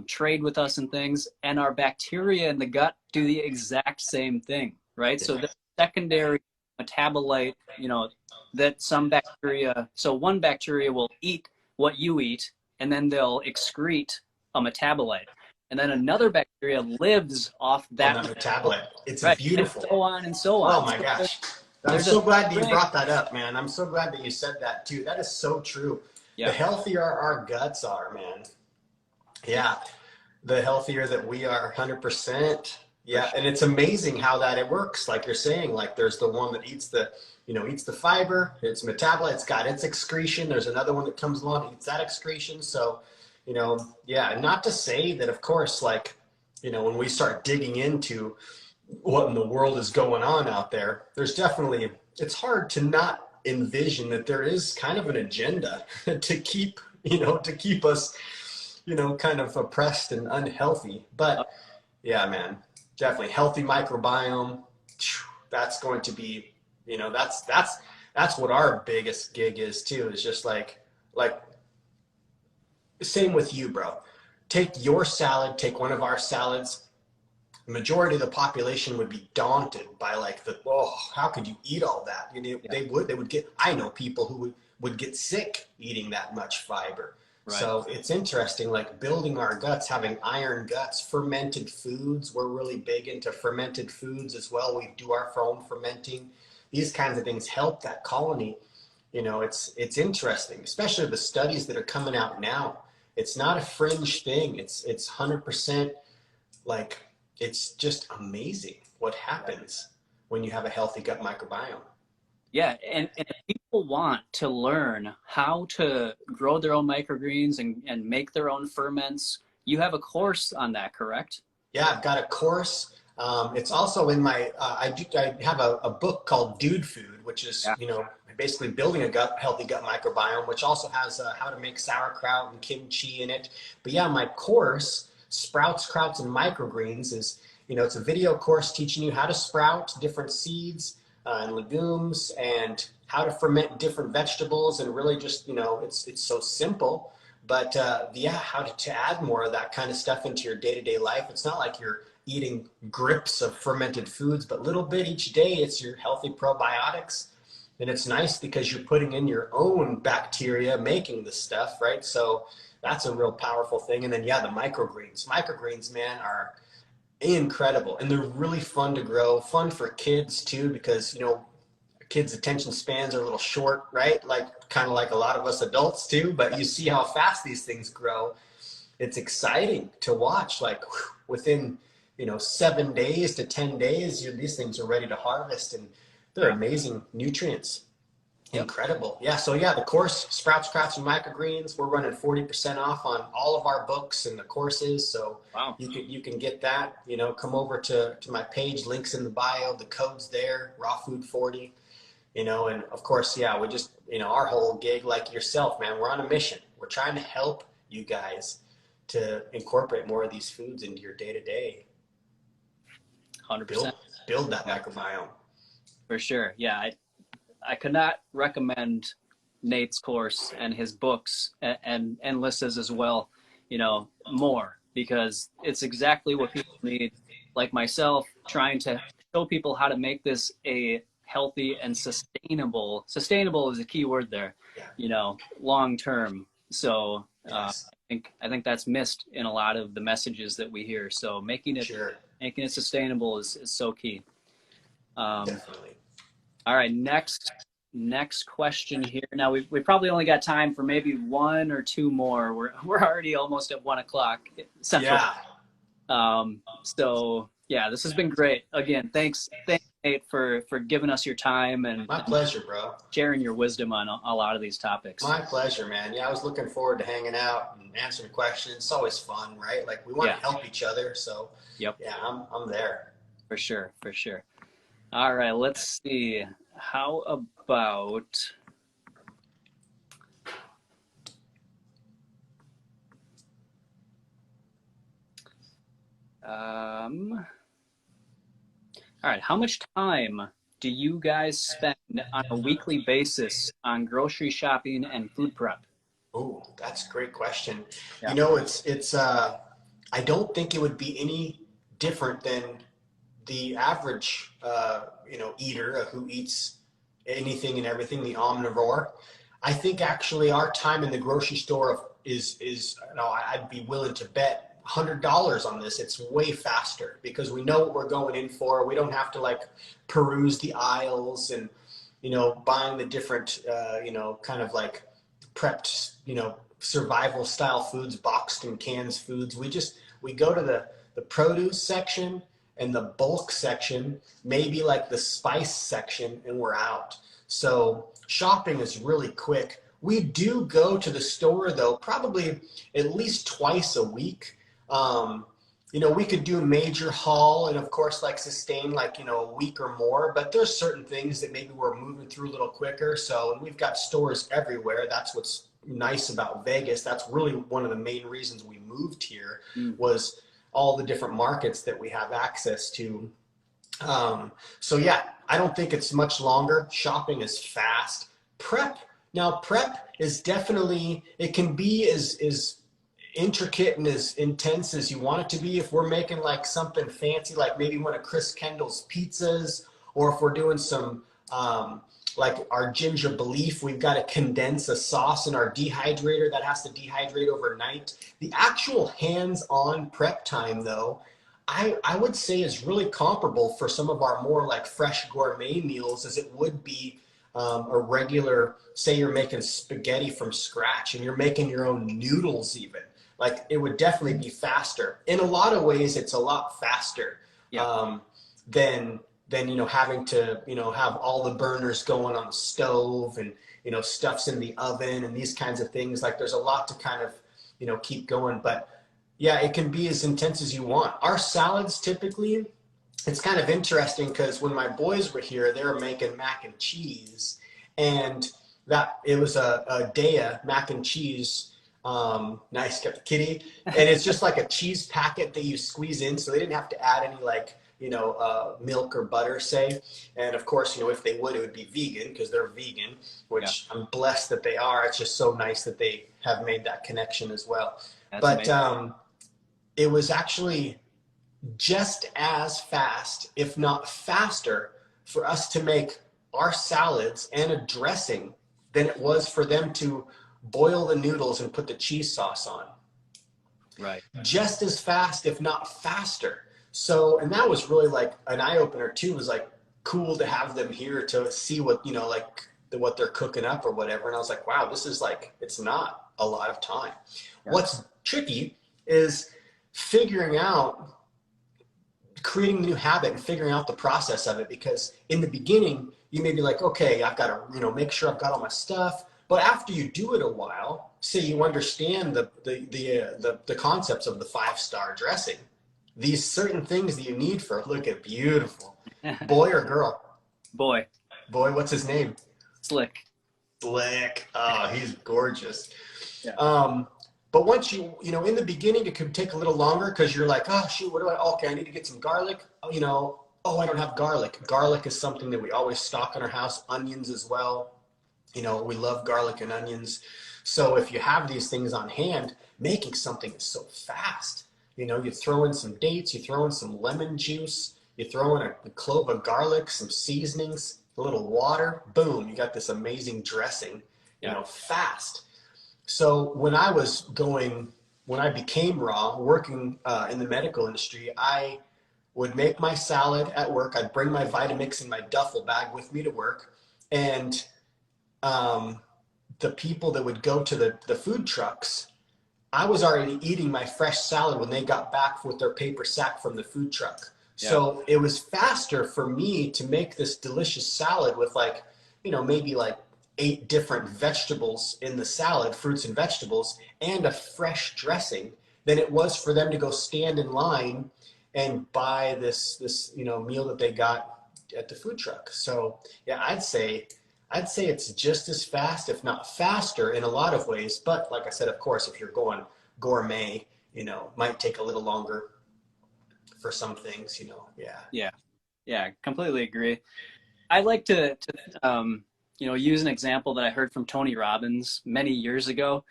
trade with us and things. And our bacteria in the gut do the exact same thing, right? So the secondary metabolite, you know, that some bacteria, so one bacteria will eat what you eat, and then they'll excrete a metabolite. And then another bacteria lives off that metabolite. It's right, beautiful. and so on and so on. Oh my gosh. I'm so glad that you brought that up, man. I'm so glad that you said that too. That is so true. Yeah. The healthier our guts are, man. Yeah. The healthier that we are, 100%. Yeah. And it's amazing how that it works. Like you're saying, like there's the one that eats the, you know, eats the fiber, it's metabolite, it's got its excretion. There's another one that comes along, eats that excretion. So, you know, yeah, not to say that, of course, like, you know, when we start digging into what in the world is going on out there, there's definitely, it's hard to not envision that there is kind of an agenda to keep, you know, to keep us, you know, kind of oppressed and unhealthy. But yeah, man, definitely healthy microbiome. That's going to be, you know, that's what our biggest gig is too, is just like same with you, bro. Take your salad, take one of our salads. The majority of the population would be daunted by like how could you eat all that? You know, they would get, I know people who would get sick eating that much fiber. Right. So it's interesting, like building our guts, having iron guts, fermented foods. We're really big into fermented foods as well. We do our own fermenting. These kinds of things help that colony. You know, it's interesting, especially the studies that are coming out now. It's not a fringe thing. It's 100% like, it's just amazing what happens when you have a healthy gut microbiome. Yeah, and if people want to learn how to grow their own microgreens and make their own ferments, you have a course on that, correct? Yeah, I've got a course. It's also in my, I have a book called Dude Food, which is, you know, basically building a healthy gut microbiome, which also has how to make sauerkraut and kimchi in it. But yeah, my course, Sprouts, Krauts, and Microgreens, is, you know, it's a video course teaching you how to sprout different seeds and legumes and how to ferment different vegetables, and really just, you know, it's so simple. But yeah, how to add more of that kind of stuff into your day-to-day life. It's not like you're eating grips of fermented foods, but little bit each day. It's your healthy probiotics. And it's nice because you're putting in your own bacteria making this stuff, right? So that's a real powerful thing. And then, yeah, the microgreens. Microgreens, man, are incredible. And they're really fun to grow, fun for kids too, because, you know, kids' attention spans are a little short, right? Like kind of like a lot of us adults too, but you see how fast these things grow. It's exciting to watch, like within, you know, 7 days to 10 days, these things are ready to harvest, and they're amazing nutrients. Incredible. Yeah. So yeah, the course, Sprouts, Krauts, and Microgreens, we're running 40% off on all of our books and the courses. So you can get that, you know, come over to my page, links in the bio, the code's there, Raw Food 40, you know, and of course, yeah, we just, you know, our whole gig, like yourself, man, we're on a mission. We're trying to help you guys to incorporate more of these foods into your day-to-day. 100%. Build that microbiome. For sure. Yeah. I could not recommend Nate's course and his books and Lissa's as well, you know, more, because it's exactly what people need, like myself, trying to show people how to make this a healthy and sustainable. Sustainable is a key word there, you know, long term. So I think that's missed in a lot of the messages that we hear. So making it sustainable is so key. Definitely. All right, next question here. Now we probably only got time for maybe one or two more. We're already almost at 1 o'clock Central. Yeah. So Yeah, this has been great. Again, thanks Nate, for giving us your time and my pleasure, bro. Sharing your wisdom on a lot of these topics. My pleasure, man. Yeah, I was looking forward to hanging out and answering questions. It's always fun, right? Like, we want to help each other. So, yep. Yeah, I'm there. For sure. All right, let's see. How about all right, how much time do you guys spend on a weekly basis on grocery shopping and food prep? Oh, that's a great question. Yeah. You know, it's I don't think it would be any different than the average eater who eats anything and everything, the omnivore. I think actually our time in the grocery store is I'd be willing to bet $100 on this. It's way faster because we know what we're going in for. We don't have to like peruse the aisles and buying the different kind of like prepped survival style foods, boxed and canned foods. We go to the produce section and the bulk section, maybe like the spice section, and we're out. So shopping is really quick. We do go to the store though, probably at least twice a week. We could do a major haul and of course like sustain like, a week or more, but there's certain things that maybe we're moving through a little quicker. So, and we've got stores everywhere. That's what's nice about Vegas. That's really one of the main reasons we moved here was all the different markets that we have access to. So yeah, I don't think it's much longer. Shopping is fast. Prep is definitely, it can be as intricate and as intense as you want it to be. If we're making like something fancy, like maybe one of Chris Kendall's pizzas, or if we're doing some like our ginger belief, we've got to condense a sauce in our dehydrator that has to dehydrate overnight. The actual hands-on prep time though, I would say is really comparable for some of our more like fresh gourmet meals as it would be a regular, say you're making spaghetti from scratch and you're making your own noodles even. Like, it would definitely be faster. In a lot of ways, it's a lot faster than having to, have all the burners going on the stove and, stuff's in the oven and these kinds of things. Like, there's a lot to kind of, keep going. But yeah, it can be as intense as you want. Our salads typically, it's kind of interesting because when my boys were here, they were making mac and cheese, and that it was a Daya mac and cheese. Nice, got the kitty, and it's just like a cheese packet that you squeeze in, so they didn't have to add any like milk or butter, say. And of course, if they would, it would be vegan because they're vegan, which I'm blessed that they are. It's just so nice that they have made that connection as well. But it was actually just as fast, if not faster, for us to make our salads and a dressing than it was for them to boil the noodles and put the cheese sauce on. Right. Just as fast, if not faster. So, and that was really like an eye opener too. It was like cool to have them here to see what, what they're cooking up or whatever. And I was like, wow, this is like, it's not a lot of time. Yeah. What's tricky is figuring out, creating the new habit and figuring out the process of it. Because in the beginning, you may be like, okay, I've got to, make sure I've got all my stuff. But after you do it a while, say you understand the concepts of the 5-star dressing, these certain things that you need for, look at beautiful. Boy or girl? Boy. Boy, what's his name? Slick. Oh, he's gorgeous. Yeah. But once in the beginning, it could take a little longer because you're like, oh, shoot, okay, I need to get some garlic. Oh, I don't have garlic. Garlic is something that we always stock in our house. Onions as well. We love garlic and onions. So if you have these things on hand, making something is so fast. You throw in some dates, you throw in some lemon juice, you throw in a clove of garlic, some seasonings, a little water, boom, you got this amazing dressing, fast. So when I became raw, working in the medical industry, I would make my salad at work. I'd bring my Vitamix in my duffel bag with me to work. And the people that would go to the food trucks, I was already eating my fresh salad when they got back with their paper sack from the food truck. So it was faster for me to make this delicious salad with like, you know, maybe like 8 different vegetables in the salad, fruits and vegetables, and a fresh dressing than it was for them to go stand in line and buy this, you know, meal that they got at the food truck. So yeah, I'd say it's just as fast, if not faster in a lot of ways. But like I said, of course, if you're going gourmet, you know, might take a little longer for some things, you know. Yeah, completely agree. I like to you know, use an example that I heard from Tony Robbins many years ago.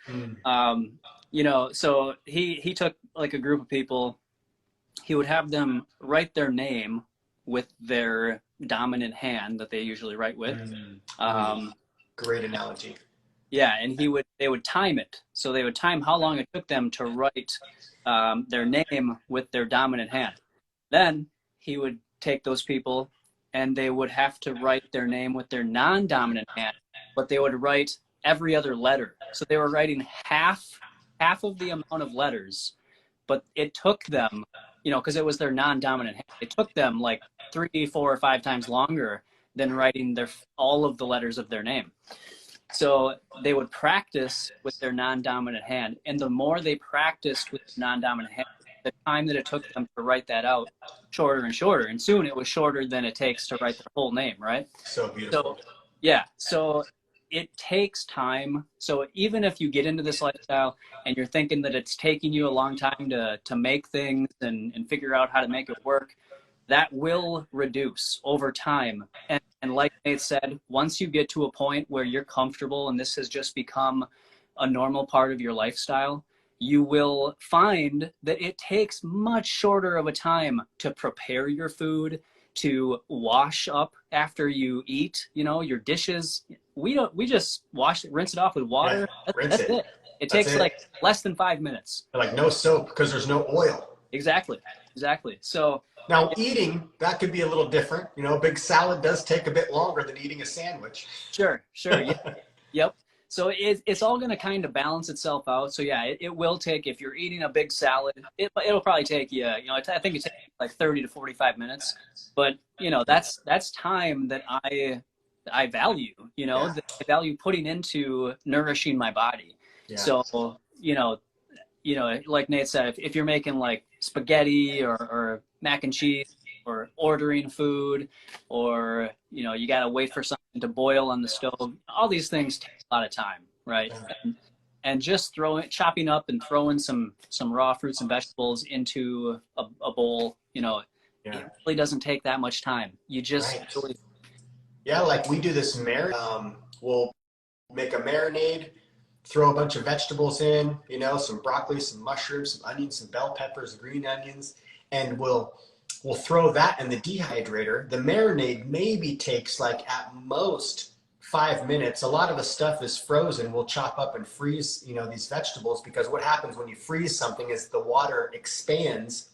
You know, so he took like a group of people, he would have them write their name with their dominant hand that they usually write with. Great analogy. Yeah, and they would time it. So they would time how long it took them to write their name with their dominant hand. Then he would take those people and they would have to write their name with their non-dominant hand, but they would write every other letter. So they were writing half of the amount of letters, but it took them, you know, because it was their non-dominant hand, it took them like 3, 4, or 5 times longer than writing all of the letters of their name. So they would practice with their non-dominant hand, and the more they practiced with the non-dominant hand, the time that it took them to write that out shorter and shorter, and soon it was shorter than it takes to write their whole name, right? So beautiful. So, yeah, so it takes time. So even if you get into this lifestyle and you're thinking that it's taking you a long time to make things and figure out how to make it work, that will reduce over time. And like Nate said, once you get to a point where you're comfortable and this has just become a normal part of your lifestyle, you will find that it takes much shorter of a time to prepare your food, to wash up after you eat, you know, your dishes. We just rinse it off with water. Yeah, that's it. It takes like less than 5 minutes. Like no soap because there's no oil. Exactly. So now eating, that could be a little different. You know, a big salad does take a bit longer than eating a sandwich. Sure. Yeah. Yep. So it's all going to kind of balance itself out. So yeah, it will take, if you're eating a big salad, it'll probably take you, you know, I think it takes like 30 to 45 minutes, but you know, that's time that I value, you know, that I value putting into nourishing my body. Yeah. So, you know, like Nate said, if you're making like spaghetti or mac and cheese, or ordering food, or, you know, you got to wait for something to boil on the stove, all these things take a lot of time, right? And just chopping up and throwing some raw fruits and vegetables into a bowl, you know, it really doesn't take that much time. You just really... Yeah, like we do this marinade. We'll make a marinade, throw a bunch of vegetables in, you know, some broccoli, some mushrooms, some onions, some bell peppers, green onions, and we'll throw that in the dehydrator. The marinade maybe takes like at most 5 minutes. A lot of the stuff is frozen. We'll chop up and freeze, you know, these vegetables, because what happens when you freeze something is the water expands.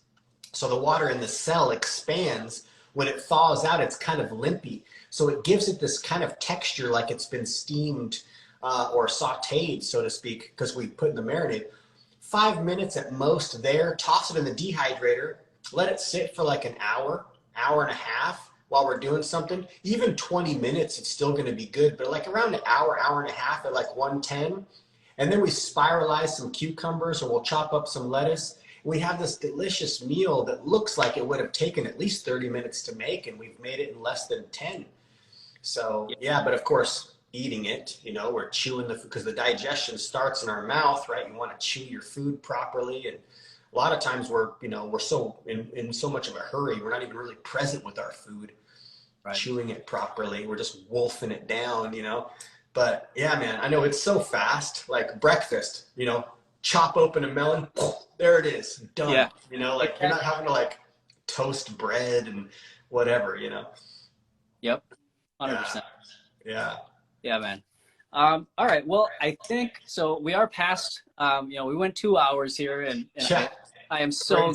So the water in the cell expands. When it thaws out, it's kind of limpy. So it gives it this kind of texture like it's been steamed or sauteed, so to speak, because we put in the marinade. 5 minutes at most there, toss it in the dehydrator, let it sit for like an hour and a half while we're doing something. Even 20 minutes, it's still going to be good, but like around an hour and a half at like 110. And then we spiralize some cucumbers, or we'll chop up some lettuce. We have this delicious meal that looks like it would have taken at least 30 minutes to make, and we've made it in less than 10. So yeah, but of course, eating it, you know, we're chewing because the digestion starts in our mouth, right? You want to chew your food properly, and a lot of times we're so in so much of a hurry, we're not even really present with our food, chewing it properly. We're just wolfing it down, you know. But yeah, man, I know it's so fast. Like breakfast, you know, chop open a melon, there it is, done. Yeah. You know, like you're not having to like toast bread and whatever, you know. Yep, 100%. Yeah, man. All right. Well, I think so. We are past. You know, we went 2 hours here, and I am so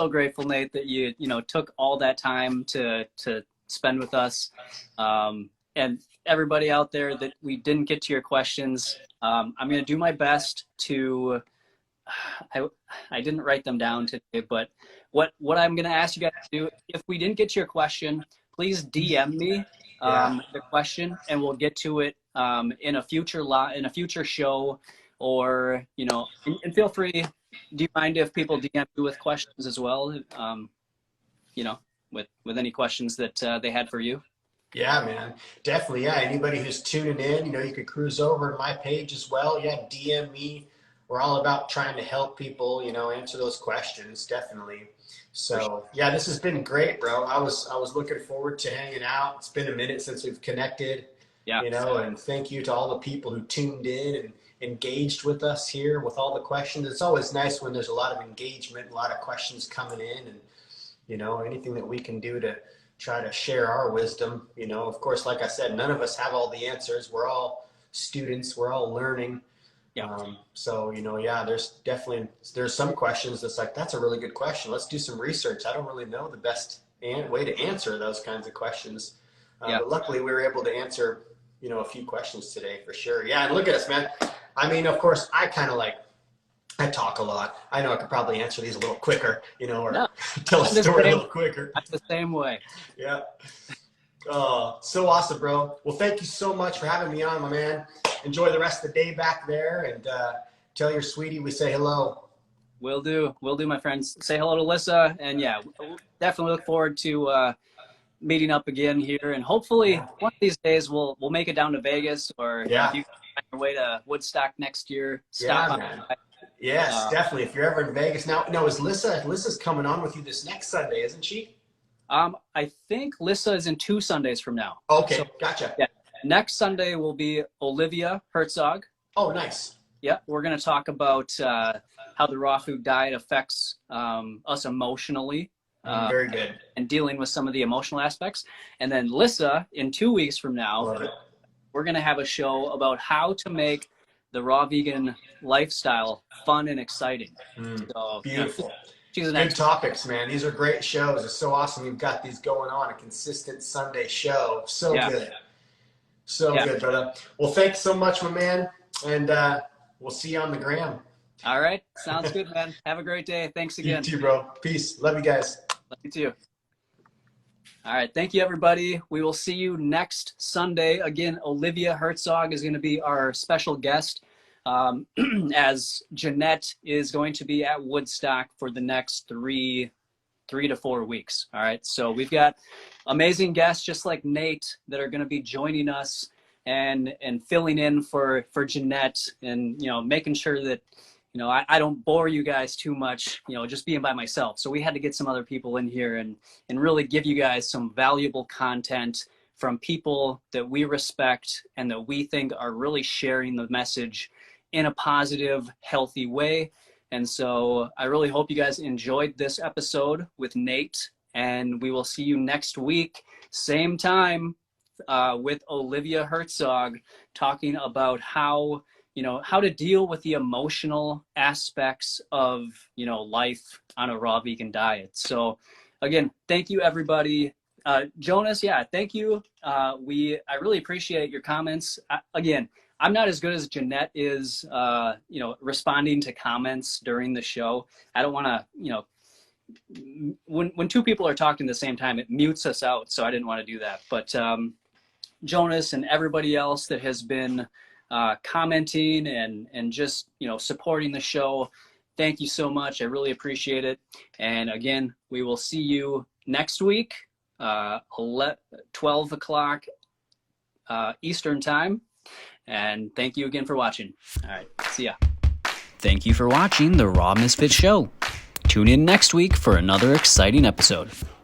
grateful, Nate, that you took all that time to spend with us. And everybody out there that we didn't get to your questions, I'm going to do my best to. I didn't write them down today, but what I'm going to ask you guys to do, if we didn't get to your question, please DM me the question, and we'll get to it in a future show, or and feel free. Do you mind if people DM you with questions as well? With any questions that they had for you? Yeah, man, definitely. Yeah, anybody who's tuning in, you could cruise over to my page as well. Yeah, DM me. We're all about trying to help people, answer those questions. Definitely. So yeah, this has been great, bro. I was looking forward to hanging out. It's been a minute since we've connected. Yeah. And thank you to all the people who tuned in and engaged with us here with all the questions. It's always nice when there's a lot of engagement, a lot of questions coming in, and anything that we can do to try to share our wisdom. Of course, like I said, none of us have all the answers. We're all students. We're all learning. Yeah. There's some questions that's like, that's a really good question. Let's do some research. I don't really know the best way to answer those kinds of questions. But luckily we were able to answer, a few questions today for sure. Yeah. And look at us, man. I mean, of course, I talk a lot. I know I could probably answer these a little quicker, or tell a story a little quicker. That's the same way. Yeah. So awesome, bro. Well, thank you so much for having me on, my man. Enjoy the rest of the day back there, and tell your sweetie we say hello. Will do, my friends. Say hello to Lissa, and definitely look forward to meeting up again here, and hopefully one of these days we'll make it down to Vegas, or if you find your way to Woodstock next year. Stop man. Yes, definitely. If you're ever in Vegas now, is Lissa's coming on with you this next Sunday, isn't she? I think Lissa is in 2 Sundays from now. Okay, so, gotcha. Yeah. Next Sunday will be Olivia Herzog. Oh, nice. Yeah, we're going to talk about how the raw food diet affects us emotionally. Very good. And dealing with some of the emotional aspects. And then Lissa, in 2 weeks from now, we're going to have a show about how to make the raw vegan lifestyle fun and exciting. So, beautiful. She's an good topics, man. These are great shows. It's so awesome you've got these going on, a consistent Sunday show. So good. So good, brother. Well, thanks so much, my man. And we'll see you on the gram. All right. Sounds good, man. Have a great day. Thanks again. You too, bro. Peace. Love you guys. Love you too. All right. Thank you, everybody. We will see you next Sunday. Again, Olivia Herzog is going to be our special guest, as Jeanette is going to be at Woodstock for the next 3 to 4 weeks. All right. So we've got amazing guests just like Nate that are going to be joining us and filling in for Jeanette, and, making sure that, I don't bore you guys too much, just being by myself. So we had to get some other people in here and really give you guys some valuable content from people that we respect and that we think are really sharing the message in a positive, healthy way. And so I really hope you guys enjoyed this episode with Nate, and we will see you next week, same time, with Olivia Herzog, talking about how to deal with the emotional aspects of, life on a raw vegan diet. So again, thank you, everybody. Jonas, thank you. I really appreciate your comments. Again, I'm not as good as Jeanette is, responding to comments during the show. I don't want to, when 2 people are talking at the same time, it mutes us out. So I didn't want to do that. But Jonas and everybody else that has been commenting and just, supporting the show, thank you so much. I really appreciate it. And again, we will see you next week, 12 o'clock Eastern time. And thank you again for watching. All right. See ya. Thank you for watching the Raw Misfits Show. Tune in next week for another exciting episode.